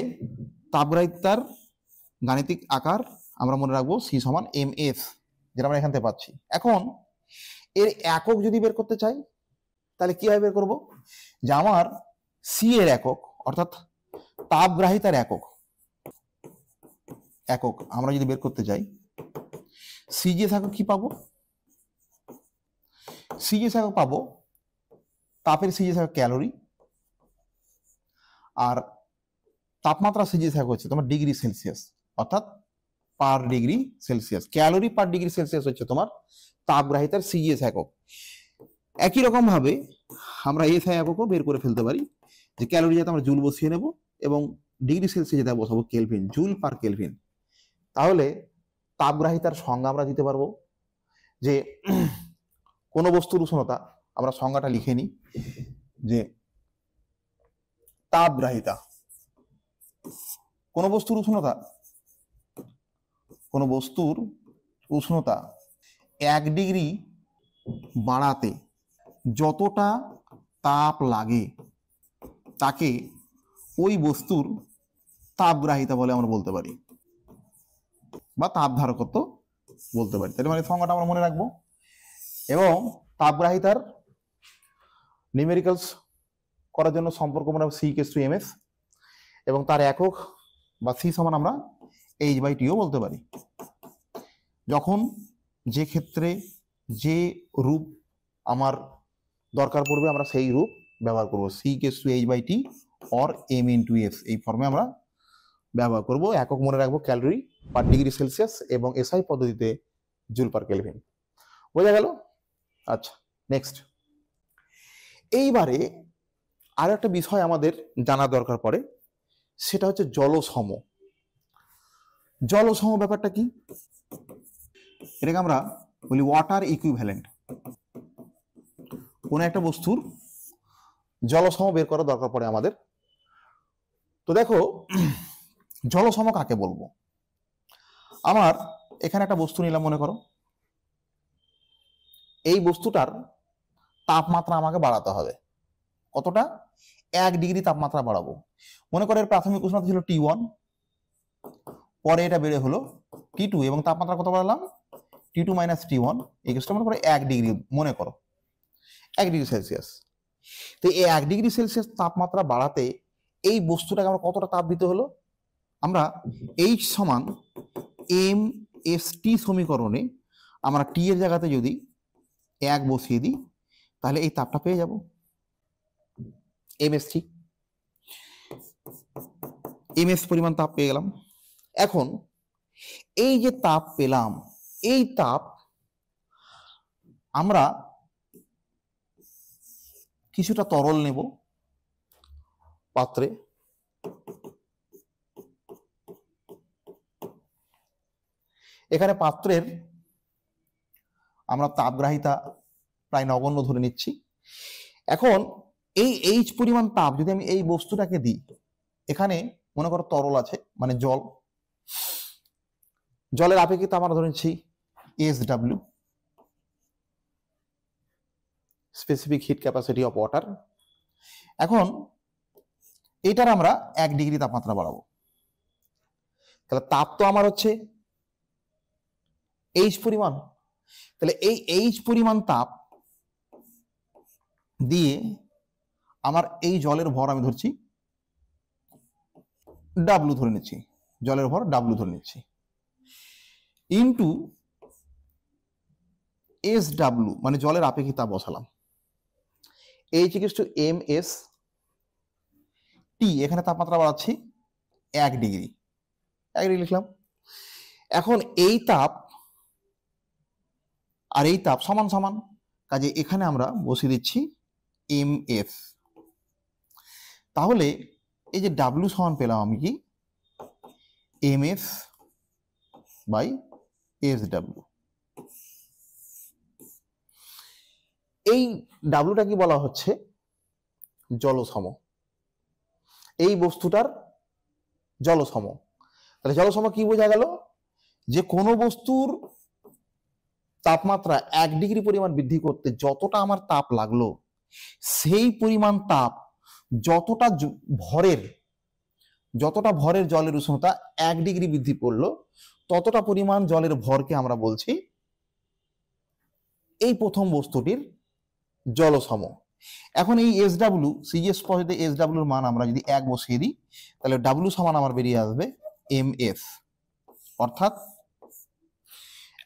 তাপগ্রাহিতার গাণিতিক আকার আমরা মনে রাখবো সি সমান mf, যেটা আমরা এখান থেকে পাচ্ছি। এখন এর একক যদি বের করতে চাই তাহলে কিভাবে বের করব? যে আমার সি এর একক অর্থাৎ তাপগ্রাহিতার একক আমরা যদি বের করতে চাই, সিজিএস একক কি পাবো? সিজিএস একক পাবো, তাপের সিজিএস একক ক্যালোরি, আর তাপমাত্রা সিজিএস একক হচ্ছে তোমার ডিগ্রি সেলসিয়াস অর্থাৎ পার degree Celsius. Calorie per degree Celsius হচ্ছে তোমার তাপগ্রাহিতার সিজিএস একক। একই রকম ভাবে আমরা এসআই এককও বের করে ফেলতে পারি, যে ক্যালোরি যাতে আমরা জুল বসিয়ে নেব এবং ডিগ্রি সেলসিয়াস যেটা বসাবো কেলভিন, জুল পার কেলভিন। তাহলে তাপগ্রাহিতার সংজ্ঞা আমরা দিতে পারবো, যে কোনো বস্তুর উষ্ণতা, আমরা সংজ্ঞাটা লিখে নিই, যে তাপগ্রাহিতা কোনো বস্তুর উষ্ণতা, কোনো বস্তুর উষ্ণতা 1 ডিগ্রি বাড়াতে যতটা তাপ লাগে তাকে ওই বস্তুর তাপগ্রাহিতা বলে আমরা বলতে পারি, বা তাপ ধারকত্ব বলতে পারি। তাহলে মানে সংজ্ঞাটা আমরা মনে রাখবো। এবং তাপগ্রাহিতার নিউমেরিক্যালস করার জন্য সম্পর্ক মনে হবে C/ms, এবং তার একক বা সি সমান আমরা H/Tও বলতে পারি। যখন যে ক্ষেত্রে যে রূপ আমার দরকার পড়বে আমরা সেই রূপ ব্যবহার করব, C/H/T অর m/s, এই ফর্মে আমরা ব্যবহার করব। একক মনে রাখবো ক্যালোরি পার ডিগ্রি সেলসিয়াস এবং এসআই পদ্ধতিতে জুল পার কেলভিন। বোঝা গেল? আচ্ছা, নেক্সট। এইবারে আর একটা বিষয় আমাদের জানা দরকার পড়ে, সেটা হচ্ছে জলসম। জলসম ব্যাপারটা কি? এটাকে আমরা বলি ওয়াটার ইকুইভ্যালেন্ট। কোন একটা বস্তুর জলসম বের করা দরকার পড়ে আমাদের। তো দেখো, জলসম কাকে বলবো? আমার এখানে একটা বস্তু নিলাম, মনে করো এই বস্তুটার তাপমাত্রা আমাকে বাড়াতে হবে। কতটা? 1 ডিগ্রি তাপমাত্রা বাড়াবো। মনে করো এর প্রাথমিক উষ্ণতা ছিল T1, পরে এটা বেড়ে হলো T2, এবং তাপমাত্রা কত বাড়ালাম? T2 - T1 এক্সট্রা মনে করো 1 ডিগ্রি, মনে করো 1 ডিগ্রি সেলসিয়াস। তো এই 1 ডিগ্রি সেলসিয়াস তাপমাত্রা বাড়াতে এই বস্তুটাকে আমরা কতটা তাপ দিতে হলো? আমরা H সমান mst সমীকরণে আমরা T এর জায়গাতে যদি 1 বসিয়ে দিই, তাহলে এই তাপটা পেয়ে যাব, mst, ms পরিমাণ তাপ পেয়ে গেলাম। এখন এই যে তাপ পেলাম, এই তাপ আমরা কিছুটা তরল নেব পাত্রে, এখানে পাত্রের আমরা তাপগ্রাহিতা প্রায় নগণ্য ধরে নিচ্ছি। এখন এই H পরিমাণ তাপ যদি আমি এই বস্তুটাকে দিই, এখানে মনে করো তরল আছে মানে জল, জলের আপেক্ষিক তাপ আমরা ধরে নিচ্ছি SW, specific hit capacity of water. এখন এটার আমরা 1 ডিগ্রি তাপমাত্রা বাড়াবো, তাহলে তাপ তো আমার হচ্ছে H পরিমাণ, তাহলে এই H পরিমাণ তাপ দিয়ে আমার এই জলের ভর আমি ধরছি W ধরে নিচ্ছি, জলের ভর W ধরে নিচ্ছি, ইনটু SW মানে জলের আপেক্ষিক তাপ বসালাম, H = ms T, এখানে তাপমাত্রা বাড়াচ্ছি 1 ডিগ্রি, 1 ডিগ্রি লিখলাম। এখন এই তাপ আর এই তাপ সমান সমান, কাজে এখানে আমরা বসিয়ে দিচ্ছি mf। তাহলে এই যে W সমান পেলাম আমি কি mf/SW। এই ডাব্লুটা কি বলা হচ্ছে? জলসম, এই বস্তুটার জলসম। তাহলে জলসম কি বোঝা গেল? যে কোনো বস্তুর তাপমাত্রা 1 ডিগ্রি পরিমাণ বৃদ্ধি করতে যতটা আমার তাপ লাগলো, সেই পরিমাণ তাপ যতটা ভরের জলের উষ্ণতা 1 ডিগ্রি বৃদ্ধি করলো, ততটা পরিমাণ জলের ভরকে আমরা বলছি এই প্রথম বস্তুটির জলসম। এখন এই SW, সিজিএস পদ্ধতিতে SW এর মান আমরা যদি 1 বসিয়ে দিই, তাহলে W সমান আমার বেরিয়ে আসবে mf। অর্থাৎ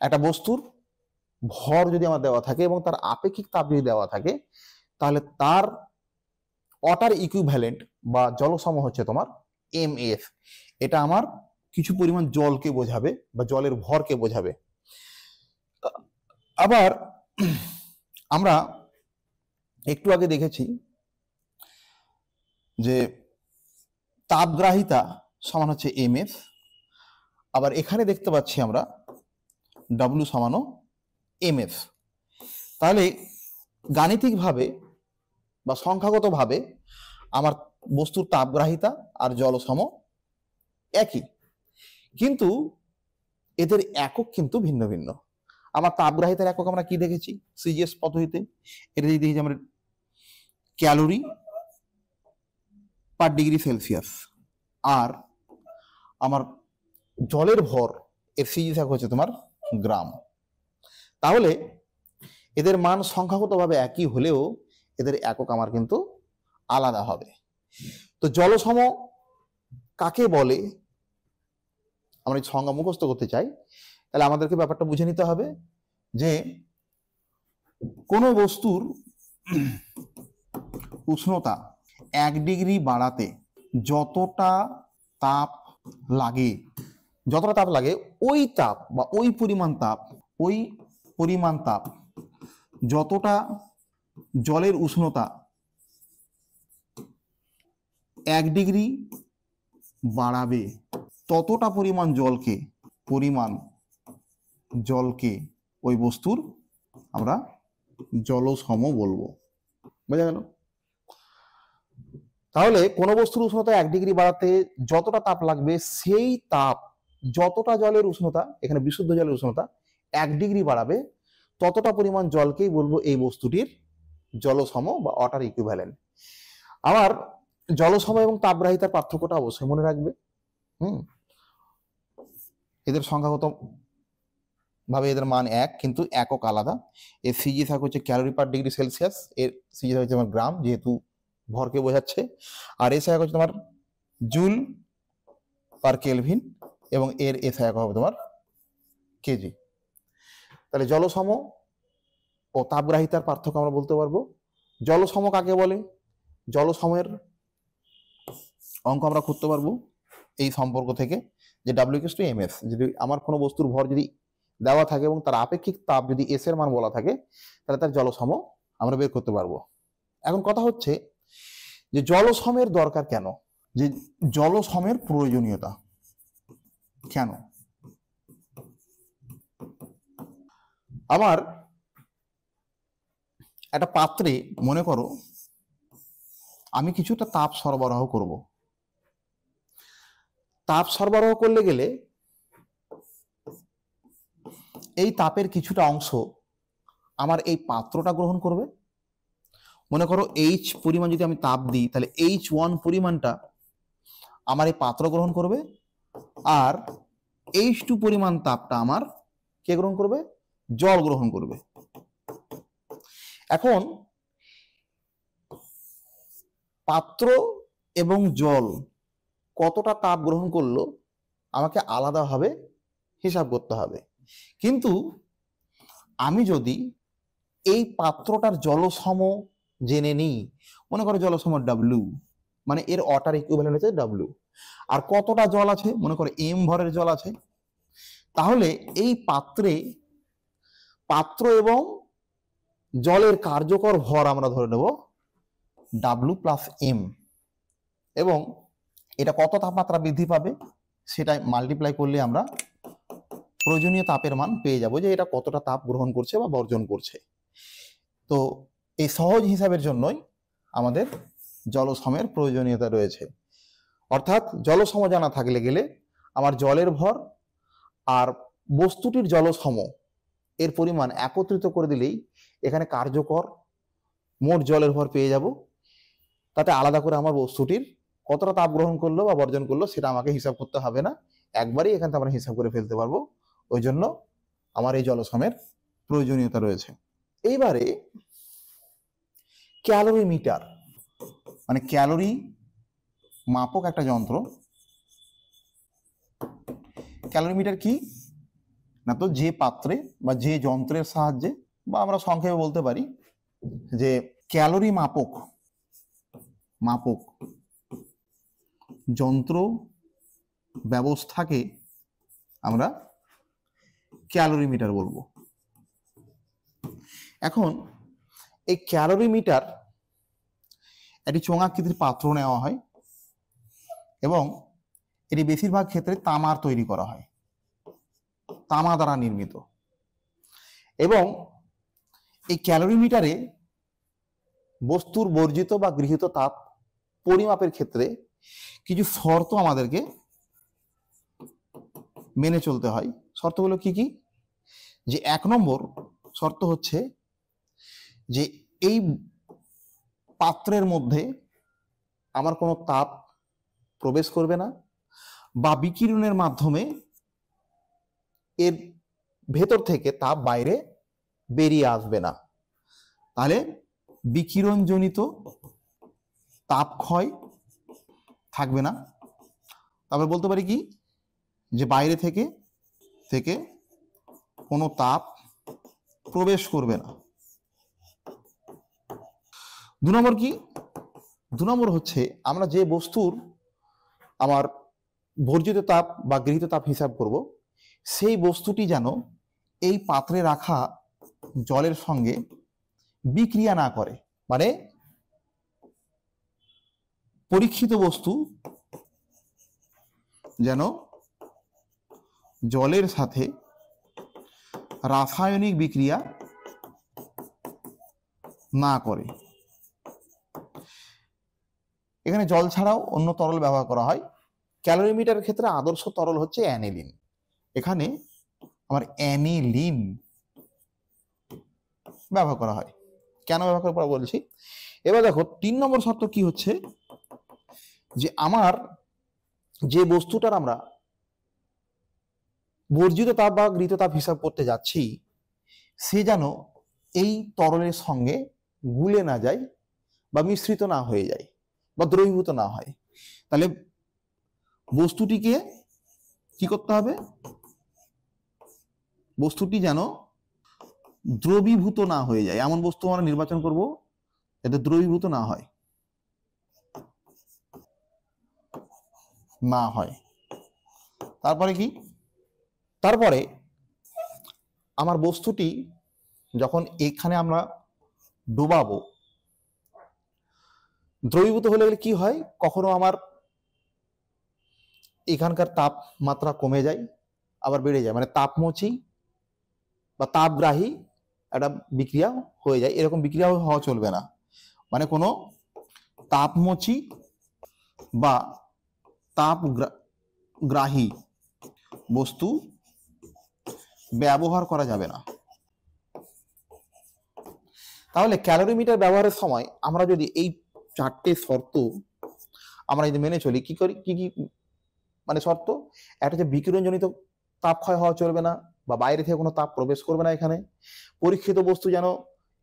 একটা বস্তুর ভর যদি আমার দেওয়া থাকে এবং তার আপেক্ষিক তাপ যদি দেওয়া থাকে, তাহলে তার ওয়াটার ইকুইভ্যালেন্ট বা জলসম হচ্ছে তোমার mf। এটা আমার কিছু পরিমাণ জলকে বোঝাবে বা জলের ভরকে বোঝাবে। আবার আমরা একটু আগে দেখেছি যে তাপগ্রাহিতা সমান হচ্ছে এমএফ, আবার এখানে দেখতে পাচ্ছি আমরা ডব্লিউ সমানও এমএফ। তাহলে গাণিতিকভাবে বা সংখ্যাগতভাবে আমার বস্তুর তাপগ্রাহিতা আর জলসম একই, কিন্তু এদের একক কিন্তু ভিন্ন ভিন্ন। আমার তাপগ্রাহিতার একক আমরা কি দেখেছি সিজিএস পদ্ধতিতে, এটা দিয়ে দেখেছি আমরা ক্যালোরি পার ডিগ্রি সেলসিয়াস, আর আমার জলের ভর এর সিজিএস একক হচ্ছে তোমার গ্রাম। তাহলে এদের মান সংখ্যাগতভাবে একই হলেও এদের একক আমার কিন্তু আলাদা হবে। তো জলসম কাকে বলে আমরা এই সংজ্ঞা মুখস্থ করতে চাই, তাহলে আমাদেরকে ব্যাপারটা বুঝে নিতে হবে যে কোনো বস্তুর উষ্ণতা 1 ডিগ্রি বাড়াতে যতটা তাপ লাগে ওই তাপ বা ওই পরিমাণ তাপ যতটা জলের উষ্ণতা 1 ডিগ্রি বাড়াবে ততটা পরিমাণ জলকে ওই বস্তুর আমরা জলসম বলবো। বোঝা গেল? তাহলে কোনো বস্তুর উষ্ণতা 1 ডিগ্রি বাড়াতে যতটা তাপ লাগবে সেই তাপ যতটা জলের উষ্ণতা, এখানে বিশুদ্ধ জলের উষ্ণতা 1 ডিগ্রি বাড়াবে ততটা পরিমাণ জলকেই বলবো এই বস্তুটির জলসম বা ওয়াটার ইকুইভ্যালেন্ট। আবার জলসম এবং তাপগ্রাহিতার পার্থক্যটা অবশ্যই মনে রাখবে। এদের সংখ্যাগত ভাবে এদের মান এক, কিন্তু একক আলাদা। এর সিজিএস একক হচ্ছে ক্যালোরি পার ডিগ্রি সেলসিয়াস, এর সিজিএস হচ্ছে আমার গ্রাম যেহেতু ভরকে বোঝাচ্ছে, আর এস একক হচ্ছে তোমার জুল পার কেলভিন, এবং এর এস একক হবে তোমার কেজি। তাহলে জলসম ও তাপগ্রাহিতার পার্থক্য আমরা বলতে পারবো। জলসম কাকে বলে? জলসমের অঙ্ক আমরা করতে পারবো এই সম্পর্ক থেকে, যে ডাব্লিউ ইকুয়ালস টু এমএফ। যদি আমার কোনো বস্তুর ভর যদি দেওয়া থাকে এবং তার আপেক্ষিক তাপ যদি এস এর মান বলা থাকে, তাহলে তার জলসম আমরা বের করতে পারবো। এখন কথা হচ্ছে যে জলসমের দরকার কেন, যে জলসমের প্রয়োজনীয়তা কেন। আমার একটা পাত্রে মনে করো আমি কিছুটা তাপ সরবরাহ করব। তাপ সরবরাহ করলে গেলে এই তাপের কিছুটা অংশ আমার এই পাত্রটা গ্রহণ করবে। মনে করো এইচ পরিমাণ যদি আমি তাপ দিই, তাহলে H1 পরিমাণটা আমার এই পাত্র গ্রহণ করবে, আর H2 পরিমাণ তাপটা আমার কে গ্রহণ করবে? জল গ্রহণ করবে। এখন পাত্র এবং জল কতটা তাপ গ্রহণ করলো আমাকে আলাদাভাবে হিসাব করতে হবে। কিন্তু আমি যদি এই পাত্রটার জলসম জেনে নিই, মনে করো জলসম ডাব্লিউ, মানে এর ওয়াটার ইকুইভ্যালেন্ট হচ্ছে ডাব্লিউ, আর কতটা জল আছে মনে করো এম ভরের জল আছে, তাহলে এই পাত্র এবং জলের কার্যকর ভর আমরা ধরে নেব ডাব্লিউ প্লাস এম, এবং এটা কত তাপমাত্রা বৃদ্ধি পাবে সেটা মাল্টিপ্লাই করলে আমরা প্রয়োজনীয় তাপের মান পেয়ে যাব, যে এটা কতটা তাপ গ্রহণ করছে বা বর্জন করছে। তো এই সহজ হিসাবের জন্যই আমাদের জলসমের প্রয়োজনীয়তা রয়েছে। অর্থাৎ জলসম জানা থাকলে গেলে আমার জলের ভর আর বস্তুটির জলসম এর পরিমাণ একত্রিত করে দিলেই এখানে কার্যকর মোট জলের ভর পেয়ে যাব। তাতে আলাদা করে আমার বস্তুটির কতটা তাপ গ্রহণ করলো বা বর্জন করলো সেটা আমাকে হিসাব করতে হবে না, একবারই এখান থেকে আমরা হিসাব করে ফেলতে পারবো। ওই জন্য আমার এই জলসমের প্রয়োজনীয়তা রয়েছে। এইবারে ক্যালোরিমিটার, মানে ক্যালোরি মাপক একটা যন্ত্র। ক্যালোরিমিটার কি না, তো যে পাত্রে বা যে যন্ত্রের সাহায্যে, বা আমরা সংক্ষেপে বলতে পারি যে ক্যালোরি মাপক যন্ত্র ব্যবস্থাকে আমরা ক্যালোরিমিটার বলবো। এখন এই ক্যালোরিমিটার একটি চোঙাকৃতির পাত্র নেওয়া হয় এবং এটি বেশিরভাগ ক্ষেত্রে তামার তৈরি করা হয়, তামা দ্বারা নির্মিত। এবং এই ক্যালোরিমিটারে বস্তুর বর্জিত বা গৃহীত তাপ পরিমাপের ক্ষেত্রে কিছু শর্ত আমাদেরকে মেনে চলতে হয়। শর্তগুলো কি কি? যে 1 নম্বর শর্ত হচ্ছে যে এই পাত্রের মধ্যে আমার কোনো তাপ প্রবেশ করবে না বা বিকিরণের মাধ্যমে এর ভেতর থেকে তাপ বাইরে বেরিয়ে আসবে না, তাহলে বিকিরণজনিত তাপ ক্ষয় থাকবে না। তারপরে বলতে পারি কি, যে বাইরে থেকে থেকে কোনো তাপ প্রবেশ করবে না। 2 নম্বর কি? 2 নম্বর হচ্ছে আমরা যে বস্তুর আমার বর্জিত তাপ বা গৃহীত তাপ হিসাব করব, সেই বস্তুটি যেন এই পাত্রে রাখা জলের সঙ্গে বিক্রিয়া না করে। মানে পরীক্ষিত বস্তু যেন জলের সাথে রাসায়নিক বিক্রিয়া না করে। এখানে জল ছাড়াও অন্য তরল ব্যবহার করা হয়। ক্যালোরিমিটারের ক্ষেত্রে আদর্শ তরল হচ্ছে অ্যানিলিন। এখানে আমার অ্যানিলিন ব্যবহার করা হয়। কেন ব্যবহার করা বলছি, এবার দেখো 3 নম্বর শর্ত কি হচ্ছে, যে আমার যে বস্তুটার আমরা বর্জিত তাপ বা গৃহীত তাপ হিসাব করতে যাচ্ছি, সে যেন এই তরলের সঙ্গে গুলে না যায় বা মিশ্রিত না হয়ে যায় বা দ্রবীভূত না হয়। তাহলে বস্তুটিকে কি করতে হবে? বস্তুটি যেন দ্রবীভূত না হয়ে যায়, এমন বস্তু আমরা নির্বাচন করব যাতে দ্রবীভূত না হয়। তারপরে কি? তারপরে আমার বস্তুটি যখন এখানে আমরা ডোবাবো, দ্রবীভূত হলে কি হয়, কখনো আমার এখানকার তাপমাত্রা কমে যায়, আবার বেড়ে যায়, মানে তাপমোচী বা তাপগ্রাহী একটা বিক্রিয়া হয়ে যায়। এরকম বিক্রিয়া হওয়া চলবে না। মানে কোনো তাপমোচী বা তাপগ্রাহী বস্তু ব্যবহার করা যাবে না। তাহলে ক্যালোরিমিটার ব্যবহারের সময় আমরা যদি এই 4টে শর্ত আমরা যদি মেনে চলি, কি করি, কি কি মানে শর্ত? একটা হচ্ছে বিকিরণজনিত তাপ ক্ষয় হওয়া চলবে না বা বাইরে থেকে কোনো তাপ প্রবেশ করবে না এখানে। পরীক্ষিত বস্তু যেন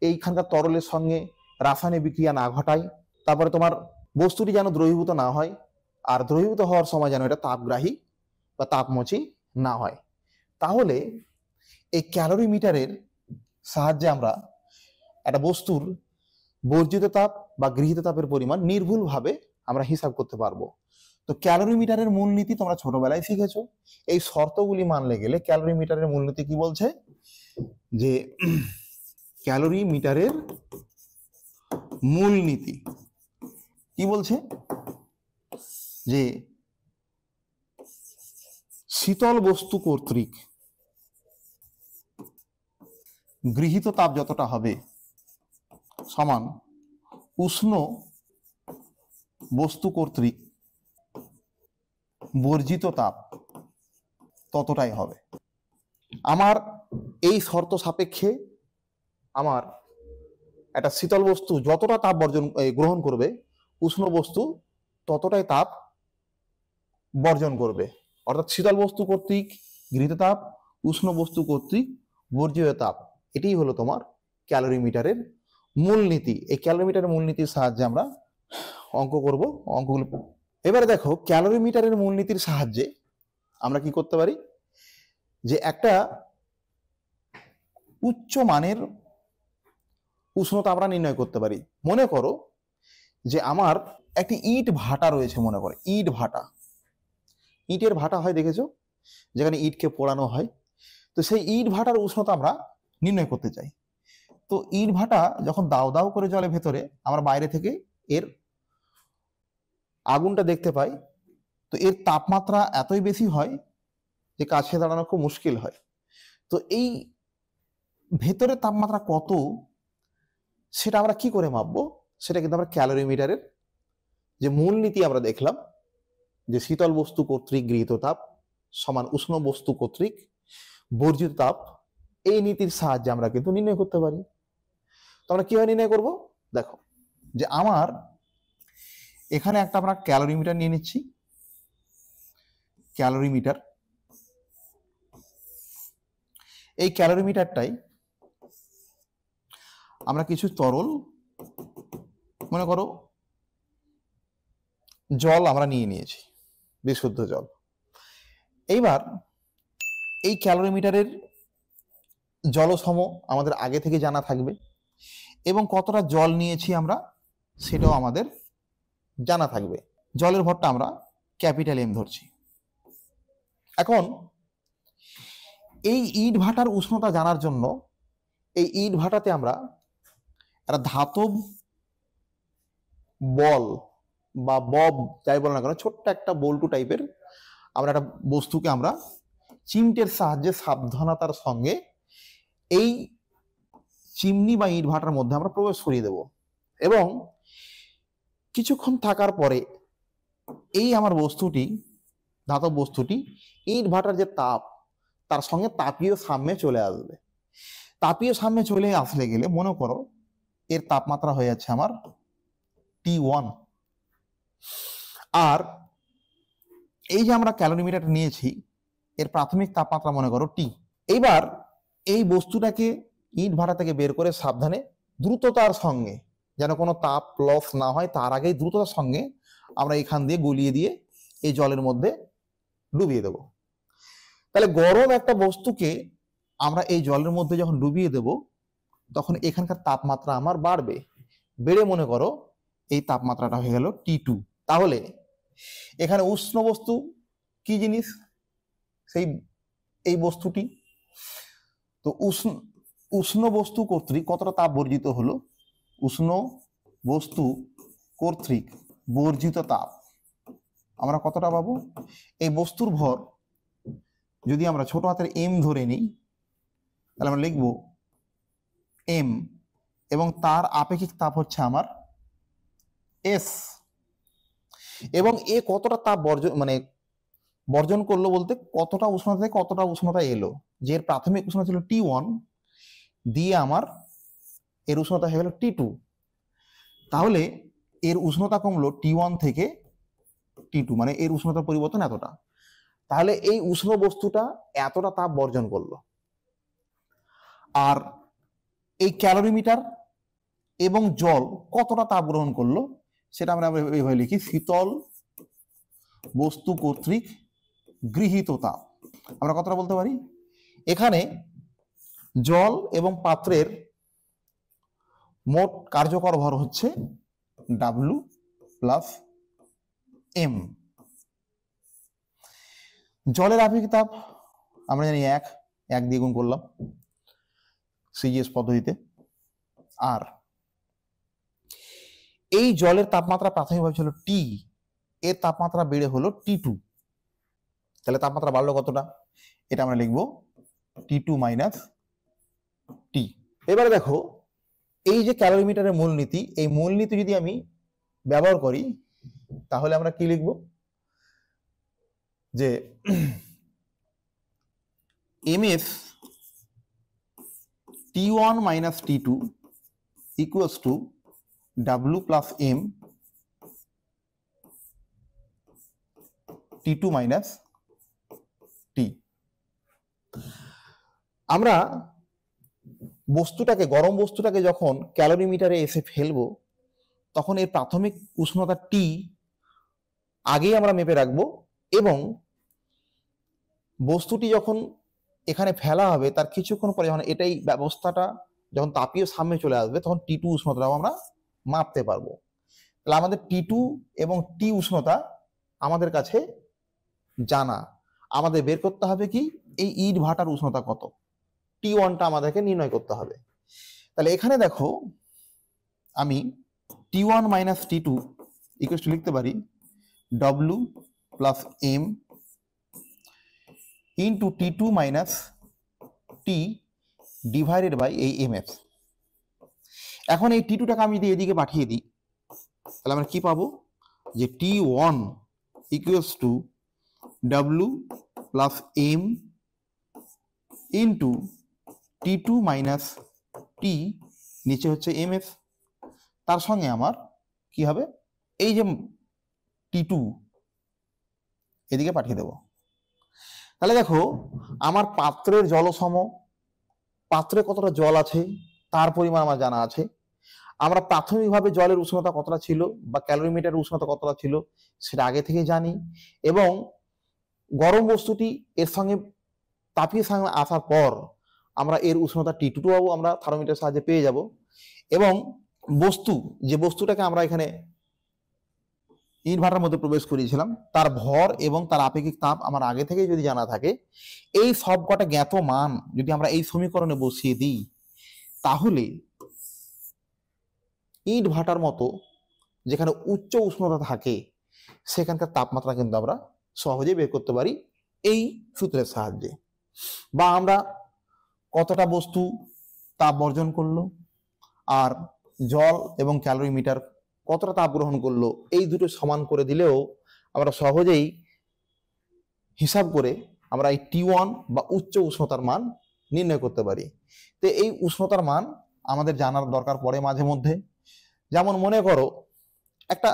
এইখানকার তরলের সঙ্গে রাসায়নিক বিক্রিয়া না ঘটায়। তারপরে তোমার বস্তুটি যেন দ্রবীভূত না হয়, আর দ্রবীভূত হওয়ার সময় যেন এটা তাপগ্রাহী বা তাপমোচী না হয়। তাহলে এই ক্যালোরিমিটারের সাহায্যে আমরা একটা বস্তুর বর্জিত তাপ বা গৃহীত তাপের পরিমাণ নির্ভুলভাবে আমরা হিসাব করতে পারবো। তো ক্যালোরিমিটারের মূলনীতি তোমরা ছোটবেলায় শিখেছো। এই শর্তগুলি মানলে গেলে ক্যালোরিমিটারের মূলনীতি কি বলছে, যে ক্যালোরিমিটারের মূলনীতি কি বলছে, যে শীতল বস্তু কর্তৃক গৃহীত তাপ যতটা হবে সমান উষ্ণ বস্তু কর্তৃক বর্জিত তাপ ততটাই হবে। আমার এই শর্ত সাপেক্ষে আমার একটা শীতল বস্তু যতটা তাপ গ্রহণ করবে, উষ্ণ বস্তু ততটাই তাপ বর্জন করবে। অর্থাৎ শীতল বস্তু কর্তৃক গৃহীত তাপ, উষ্ণ বস্তু কর্তৃক বর্জিত তাপ, এটাই হলো তোমার ক্যালোরিমিটারের মূলনীতি। এই ক্যালোরিমিটারের মূলনীতির সাহায্যে আমরা অঙ্ক করব, অঙ্কগুলো। এবারে দেখো ক্যালোরিমিটারের মূলনীতির সাহায্যে আমরা কি করতে পারি, যে একটা উচ্চ মানের উষ্ণতা আমরা নির্ণয় করতে পারি। মনে করো যে আমার একটি ইট ভাটা রয়েছে, মনে করো ইট ভাটা, ইটের ভাটা হয় দেখেছো, যেখানে ইটকে পোড়ানো হয়। তো সেই ইট ভাটার উষ্ণতা আমরা নির্ণয় করতে চাই। তো ইট ভাটা যখন দাউ দাউ করে জলে ভেতরে, আমরা বাইরে থেকে এর আগুনটা দেখতে পাই, তো এর তাপমাত্রা এতই বেশি হয় যে কাছে দাঁড়ানো খুব মুশকিল হয়। তো এই ভেতরের তাপমাত্রা কত সেটা আমরা কি করে মাপবো? সেটা কিন্তু আমরা ক্যালোরিমিটারের যে মূলনীতি আমরা দেখলাম, যে শীতল বস্তু কর্তৃক গৃহীত তাপ সমান উষ্ণ বস্তু কর্তৃক বর্জিত তাপ, এই নীতির সাহায্যে আমরা কিন্তু নির্ণয় করতে পারি। তো আমরা কিভাবে নির্ণয় করব? দেখো, যে আমার এখানে একটা আমরা ক্যালোরিমিটার নিয়ে নিচ্ছি। ক্যালোরিমিটার, এই ক্যালোরিমিটারটাই আমরা কিছু তরল, মনে করো জল আমরা নিয়ে নিয়েছি, বিশুদ্ধ জল। এইবার এই ক্যালোরিমিটারের জলসম আমাদের আগে থেকে জানা থাকবে, এবং কতটা জল নিয়েছি আমরা সেটাও আমাদের জানা থাকবে। জলের ভরটা আমরা ক্যাপিটাল এম ধরছি। এখন এই ইট ভাটার উষ্ণতা জানার জন্য এই ইট ভাটাতে আমরা একটা ধাতব বল বা বব যাই বল না কেন, ছোট্ট একটা বল্টু টাইপের আমরা একটা বস্তুকে আমরা চিমটের সাহায্যে সাবধানতার সঙ্গে এই চিমনি বা ইট ভাটার মধ্যে আমরা প্রবেশ করিয়ে দেব, এবং কিছুক্ষণ থাকার পরে এই আমার বস্তুটি, ধাতব বস্তুটি, ইট ভাটার যে তাপ তার সঙ্গে তাপীয় সাম্যে চলে আসবে। তাপীয় সাম্যে চলে আসলে গেলে মনে করো এর তাপমাত্রা হয়ে যাচ্ছে আমার T1, আর এই যে আমরা ক্যালোরিমিটার নিয়েছি এর প্রাথমিক তাপমাত্রা মনে করো T। এইবার এই বস্তুটাকে ইট ভাটা থেকে বের করে সাবধানে দ্রুততার সঙ্গে, যেন কোনো তাপ লস না হয় তার আগেই দ্রুততার সঙ্গে আমরা এখান দিয়ে গলিয়ে দিয়ে এই জলের মধ্যে ডুবিয়ে দেব। তাহলে গরম একটা বস্তুকে আমরা এই জলের মধ্যে যখন ডুবিয়ে দেব তখন এখানকার তাপমাত্রা আমার বাড়বে, বেড়ে মনে করো এই তাপমাত্রাটা হয়ে গেল T2। তাহলে এখানে উষ্ণ বস্তু কি জিনিস? সেই এই বস্তুটি। তো উষ্ণ বস্তু কর্তৃক কতটা তাপ বর্জিত হলো? উষ্ণ বস্তু কর্তৃক বর্জিত তাপ আমরা কতটা পাবো? এই বস্তুর ভর যদি আমরা ছোট হাতের এম ধরে নিই তাহলে আমরা লিখব এম, এবং তার আপেক্ষিক তাপ হচ্ছে আমার এস, এবং এ কতটা তাপ বর্জন করলো বলতে কতটা উষ্ণতা থেকে কতটা উষ্ণতা এলো। যে এর প্রাথমিক উষ্ণতা ছিল T1 দিয়ে আমার এর উষ্ণতা হয়ে গেল T2, তাহলে এর উষ্ণতা কমলো T1 থেকে T2, মানে এর উষ্ণতার পরিবর্তন এতটা। তাহলে এই উষ্ণ বস্তুটা এতটা তাপ বর্জন করলো। আর এই ক্যালোরিমিটার এবং জল কতটা তাপ গ্রহণ করলো সেটা আমরা এইভাবে লিখি, শীতল বস্তু কর্তৃক গৃহীত তাপ। আমরা কতটা বলতে পারি? এখানে জল এবং পাত্রের মোট কার্যকর ভর হচ্ছে W প্লাস M। জলের আপেক্ষিক তাপ আমরা জানি 1 দিয়ে গুণ করলাম সিজিএস পদ্ধতিতে। আর এই জলের তাপমাত্রা প্রাথমিকভাবে ছিল T, এর তাপমাত্রা বেড়ে হলো T2, তাহলে তাপমাত্রা বাড়লো কতটা? এটা আমরা লিখবো T2 মাইনাস T। এবারে দেখো, এই যে ক্যালোরিমিটারের মূলনীতি, এই মূলনীতি যদি আমি ব্যবহার করি তাহলে আমরা কি লিখব? যে mf T1 minus T2 equals to W plus M T2 minus T। আমরা গরম বস্তুটাকে যখন ক্যালোরিমিটারে এসে ফেলবো তখন এর প্রাথমিক উষ্ণতা T আগেই আমরা মেপে রাখবো, এবং বস্তুটি যখন এখানে ফেলা হবে তার কিছুক্ষণ পরে যখন এটাই ব্যবস্থাটা যখন তাপীয় সাম্যে চলে আসবে তখন T2 উষ্ণতাটাও আমরা মাপতে পারবো। তাহলে আমাদের T2 এবং T উষ্ণতা আমাদের কাছে জানা, আমাদের বের করতে হবে কি এই ইট ভাটার উষ্ণতা কত, T1টা আমাদেরকে নির্ণয় করতে হবে। তাহলে এখানে দেখো আমি T1 minus T2 equal to লিখতে পারি W plus M into T2 minus T divided by এই MF। এখন এই T2টাকে আমি যদি এদিকে পাঠিয়ে দিই তাহলে আমরা কি পাবো, যে T1 equals to W plus M into T2 minus T নিচে হচ্ছে MF, তার সঙ্গে আমার কি হবে, এই যে T2 এদিকে পাঠিয়ে দেব। তাহলে দেখো আমার পাত্রের জলসম, পাত্রে কতটা জল আছে তার পরিমাণ আমার জানা আছে। আমরা প্রাথমিকভাবে জলের উষ্ণতা কতটা ছিল বা ক্যালোরিমিটারের উষ্ণতা কতটা ছিল সেটা আগে থেকে জানি, এবং গরম বস্তুটি এর সঙ্গে তাপীয় সঙ্গে আসার পর আমরা এর উষ্ণতা T2 পাবো, আমরা থার্মোমিটার সাহায্যে পেয়ে যাব। এবং বস্তু, যে বস্তুটাকে আমরা এখানে ইনভার্টার মধ্যে প্রবেশ করিয়েছিলাম, তার ভর এবং তার আপেক্ষিক তাপ আমার আগে থেকেই যদি জানা থাকে, এই সবকটা জ্ঞাত মান যদি আমরা এই সমীকরণে বসিয়ে দিই, তাহলে ইট ভাটার মতো যেখানে উচ্চ উষ্ণতা থাকে সেখানকার তাপমাত্রা কিন্তু আমরা সহজেই বের করতে পারি এই সূত্রের সাহায্যে। বা আমরা কতটা বস্তু তাপ বর্জন করলো আর জল এবং ক্যালোরিমিটার কতটা তাপ গ্রহণ করলো, এই দুটো সমান করে দিলেও আমরা সহজেই হিসাব করে আমরা এই T1 বা উচ্চ উষ্ণতার মান নির্ণয় করতে পারি। তো এই উষ্ণতার মান আমাদের জানার দরকার পড়ে মাঝে মধ্যে। যেমন মনে করো একটা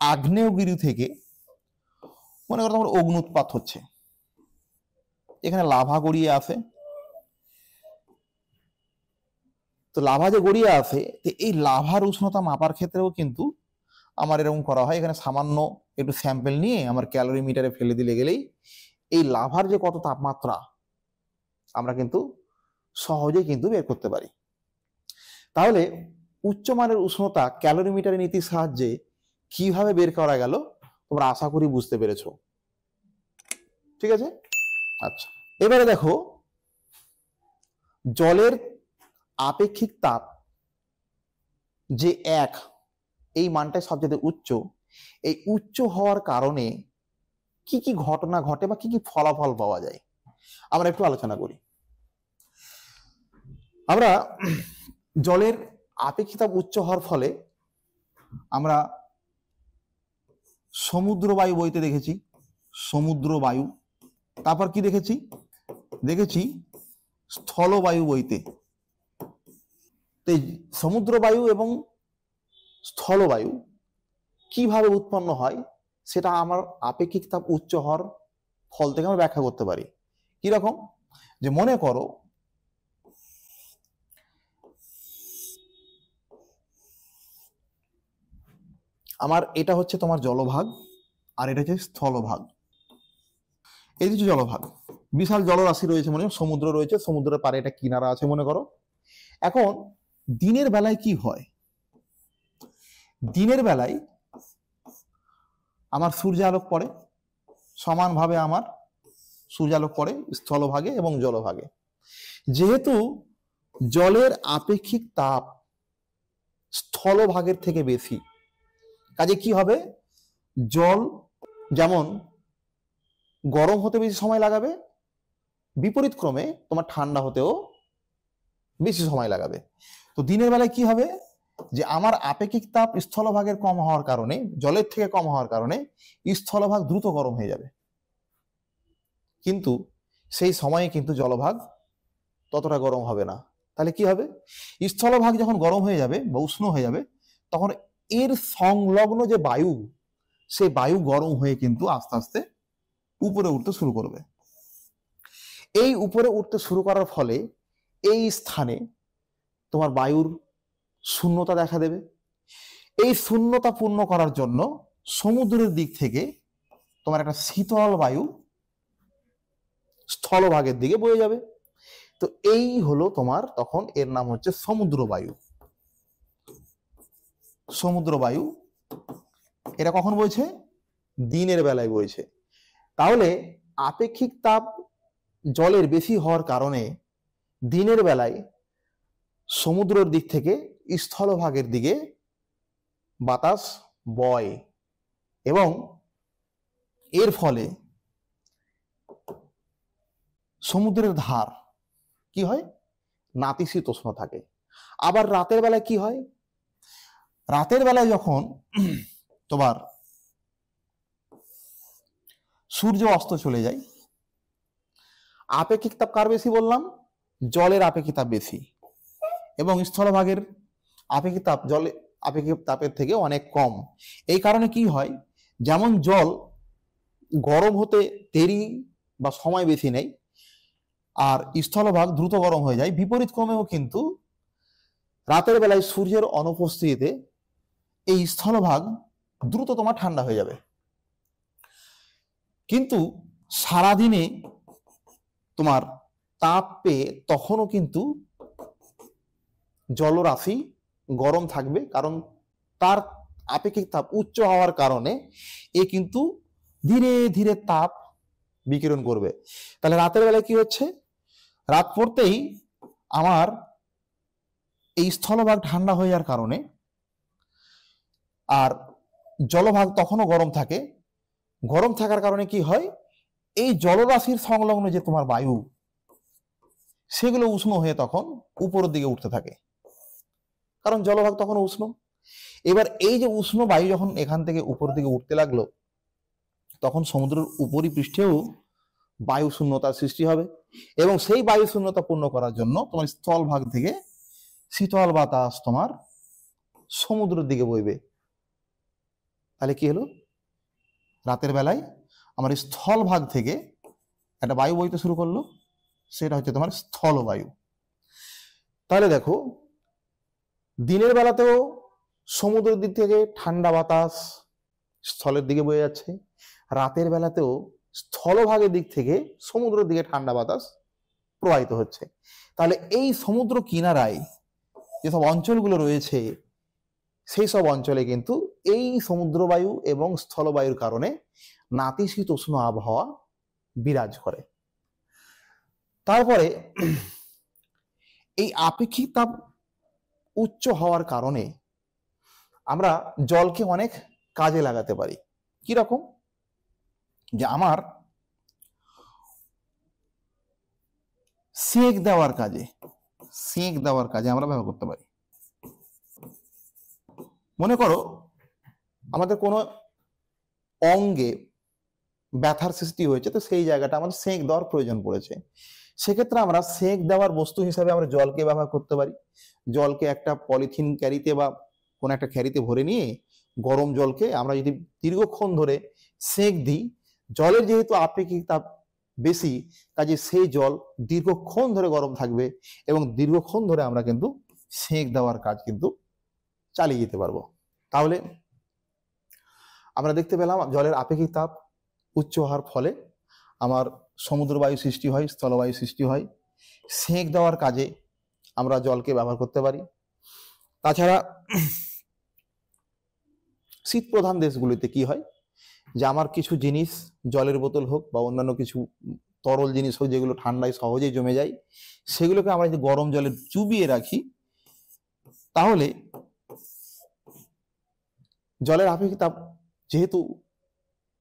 আগ্নেয়গিরি থেকে মনে করো তোমার অগ্নুৎপাত হচ্ছে, এখানে লাভা গড়িয়ে আসে, তো লাভা যে গড়িয়ে আসে, তো এই লাভার উষ্ণতা মাপার ক্ষেত্রেও কিন্তু আমার এরকম করা হয়। এখানে সামান্য একটু স্যাম্পেল নিয়ে আমার ক্যালোরিমিটারে ফেলে দিলে গেলেই এই লাভার যে কত তাপমাত্রা আমরা কিন্তু সহজেই কিন্তু বের করতে পারি। তাহলে উচ্চমানের উষ্ণতা ক্যালোরিমিটারের নীতির সাহায্যে কিভাবে বের করা গেল তোমরা আশা করি বুঝতে পেরেছো, ঠিক আছে? আচ্ছা, এবারে দেখো জলের আপেক্ষিক তাপ যে 1, এই মানটাই সবচেয়ে উচ্চ। এই উচ্চ হওয়ার কারণে কি কি ঘটনা ঘটে বা কি কি ফলাফল পাওয়া যায় আমরা একটু আলোচনা করি। আমরা জলের আপেক্ষিক তাপ উচ্চ হওয়ার ফলে আমরা সমুদ্র বায়ু বইতে দেখেছি, সমুদ্র বায়ু। তারপর কি দেখেছি, দেখেছি স্থলবায়ু বইতে। সমুদ্র বায়ু এবং স্থলবায়ু কিভাবে উৎপন্ন হয় সেটা আমার আপেক্ষিক তাপ উচ্চ হওয়ার ফল থেকে আমরা ব্যাখ্যা করতে পারি। কিরকম, যে মনে করো আমার এটা হচ্ছে তোমার জলভাগ আর এটা হচ্ছে স্থলভাগ। এই হচ্ছে জলভাগ, বিশাল জলরাশি রয়েছে, মনে সমুদ্র রয়েছে, সমুদ্রের পারে এটা কিনারা আছে মনে করো। এখন দিনের বেলায় কি হয়, দিনের বেলায় আমার সূর্যালোক পড়ে, সমানভাবে আমার সূর্যালোক পড়ে স্থলভাগে এবং জলভাগে। যেহেতু জলের আপেক্ষিক তাপ স্থলভাগের থেকে বেশি, কাজে কি হবে, জল যেমন গরম হতে বেশি সময় লাগাবে, বিপরীত ক্রমে তোমার ঠান্ডা হতেও বেশি সময় লাগাবে। তো দিনের বেলায় কি হবে, যে আমার আপেক্ষিক তাপ স্থলভাগের কম হওয়ার কারণে, জলের থেকে কম হওয়ার কারণে স্থলভাগ দ্রুত গরম হয়ে যাবে, কিন্তু সেই সময়ে কিন্তু জলভাগ ততটা গরম হবে না। তাহলে কি হবে, স্থলভাগ যখন গরম হয়ে যাবে বা উষ্ণ হয়ে যাবে, তখন এর সংলগ্ন যে বায়ু, সেই বায়ু গরম হয়ে কিন্তু আস্তে আস্তে উপরে উঠতে শুরু করবে। এই উপরে উঠতে শুরু করার ফলে এই স্থানে তোমার বায়ুর শূন্যতা দেখা দেবে। এই শূন্যতা পূর্ণ করার জন্য সমুদ্রের দিক থেকে তোমার একটা শীতল বায়ু স্থলভাগের দিকে বয়ে যাবে। তো এই হলো তোমার, তখন এর নাম হচ্ছে সমুদ্র বায়ু। সমুদ্র বায়ু এটা কখন বইছে, দিনের বেলায় বইছে। তাহলে আপেক্ষিক তাপ জলের বেশি হওয়ার কারণে দিনের বেলায় সমুদ্রের দিক থেকে স্থলভাগের দিকে বাতাস বয় এবং এর ফলে সমুদ্রের ধার কি হয়, নাতিশীতোষ্ণ থাকে। আবার রাতের বেলায় কি হয়, রাতের বেলায় যখন তোমার সূর্য অস্ত চলে যায়, আপেক্ষিক তাপ কার বেশি বললাম, জলের আপেক্ষিক তাপ বেশি এবং স্থলভাগের আপেক্ষিক তাপ জলে আপেক্ষিক তাপের থেকে অনেক কম। এই কারণে কি হয়, যেমন জল গরম হতে দেরি বা সময় বেশি নেই আর স্থলভাগ দ্রুত গরম হয়ে যায়, বিপরীত ক্রমেও কিন্তু রাতের বেলায় সূর্যের অনুপস্থিতিতে এই স্থলভাগ দ্রুত তোমার ঠান্ডা হয়ে যাবে। কিন্তু সারাদিনে তোমার তাপ পেয়ে তখনও কিন্তু জলরাশি গরম থাকবে, কারণ তার আপেক্ষিক তাপ উচ্চ হওয়ার কারণে এ কিন্তু ধীরে ধীরে তাপ বিকিরণ করবে। তাহলে রাতের বেলায় কি হচ্ছে, রাত পড়তেই আমার এই স্থলভাগ ঠান্ডা হয়ে যাওয়ার কারণে আর জলভাগ তখনও গরম থাকে, গরম থাকার কারণে কি হয়, এই জলরাশির সংলগ্ন যে তোমার বায়ু সেগুলো উষ্ণ হয়ে তখন উপরের দিকে উঠতে থাকে, কারণ জলভাগ তখন উষ্ণ। এবার এই যে উষ্ণ বায়ু যখন এখান থেকে উপরের দিকে উঠতে লাগলো, তখন সমুদ্রের উপরিপৃষ্ঠেও বায়ু শূন্যতার সৃষ্টি হবে এবং সেই বায়ু শূন্যতা পূর্ণ করার জন্য তোমার স্থলভাগ থেকে শীতল বাতাস তোমার সমুদ্রের দিকে বইবে। তাহলে কি হলো, রাতের বেলায় আমার স্থলভাগ থেকে একটা বায়ু বইতে শুরু করলো, সেটা হচ্ছে তোমার স্থলবায়ু। তাহলে দেখো, দিনের বেলাতেও সমুদ্রের দিক থেকে ঠান্ডা বাতাস স্থলের দিকে বয়ে যাচ্ছে, রাতের বেলাতেও স্থলভাগের দিক থেকে সমুদ্রের দিকে ঠান্ডা বাতাস প্রবাহিত হচ্ছে। তাহলে এই সমুদ্র কিনারায় যেসব অঞ্চলগুলো রয়েছে সেই সব অঞ্চলে কিন্তু এই সমুদ্রবায়ু এবং স্থলবায়ুর কারণে নাতিশীতোষ্ণ আবহাওয়া বিরাজ করে। তারপরে এই আপেক্ষিক তাপ উচ্চ হওয়ার কারণে আমরা জলকে অনেক কাজে লাগাতে পারি। কি রকম, যে আমার সেক দেওয়ার কাজে আমরা ব্যবহার করতে পারি। মনে করো আমাদের কোনো অঙ্গে ব্যথার সৃষ্টি হয়েছে, তো সেই জায়গাটা আমাদের সেক দেওয়ার প্রয়োজন পড়েছে, সেক্ষেত্রে আমরা সেক দেওয়ার বস্তু হিসাবে আমরা জলকে ব্যবহার করতে পারি। জলকে একটা পলিথিন ক্যারিতে বা কোনো একটা ক্যারিতে ভরে নিয়ে গরম জলকে আমরা যদি দীর্ঘক্ষণ ধরে সেক দিই, জলের যেহেতু আপেক্ষিক তাপ বেশি, কাজে সেই জল দীর্ঘক্ষণ ধরে গরম থাকবে এবং দীর্ঘক্ষণ ধরে আমরা কিন্তু সেক দেওয়ার কাজ কিন্তু চালিয়ে যেতে পারবো। তাহলে আমরা দেখতে পেলাম জলের আপেক্ষিক তাপ উচ্চ হওয়ার ফলে আমার সমুদ্র বায়ু সৃষ্টি হয়, স্থলবায়ু সৃষ্টি হয়। সেক দেওয়ার কাজে আমরা জলকে ব্যবহার করতে পারি। তাছাড়া শীত প্রধান দেশগুলিতে কি হয়, যে আমার কিছু জিনিস, জলের বোতল হোক বা অন্যান্য কিছু তরল জিনিস হোক, যেগুলো ঠান্ডায় সহজেই জমে যায়, সেগুলোকে আমরা যদি গরম জলে চুবিয়ে রাখি, তাহলে জলের আপেক্ষিক তাপ যেহেতু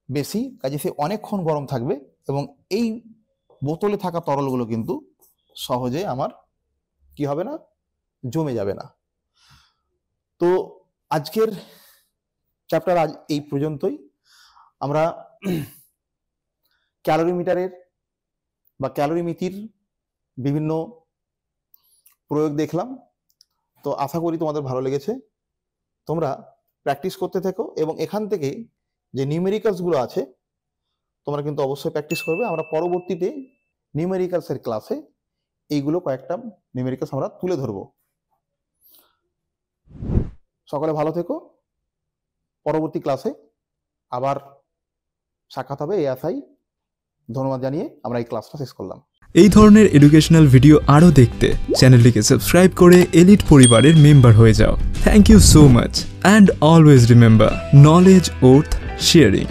বেশি, কাজে সে অনেকক্ষণ গরম থাকবে এবং এই বোতলে থাকা তরলগুলো কিন্তু সহজে আমার কি হবে না, জমে যাবে না। তো আজকের চ্যাপ্টার আজ এই পর্যন্তই। আমরা ক্যালোরিমিটারের বা ক্যালোরিমিতির বিভিন্ন প্রয়োগ দেখলাম। তো আশা করি তোমাদের ভালো লেগেছে। তোমরা প্র্যাকটিস করতে থেকো এবং এখান থেকে যে নিউমেরিক্যালসগুলো আছে তোমরা কিন্তু অবশ্যই প্র্যাকটিস করবে। আমরা পরবর্তীতে নিউমেরিক্যালসের ক্লাসে এইগুলো কয়েকটা নিউমেরিক্যালস আমরা তুলে ধরবো। সকলে ভালো থেকো। পরবর্তী ক্লাসে আবার সাক্ষাৎ হবে, এই আশায় ধন্যবাদ জানিয়ে আমরা এই ক্লাসটা শেষ করলাম। এই ধরনের এডুকেশনাল ভিডিও আরও দেখতে চ্যানেলটিকে সাবস্ক্রাইব করে এলিট পরিবারের মেম্বার হয়ে যাও। Thank you so much and always remember, knowledge worth sharing.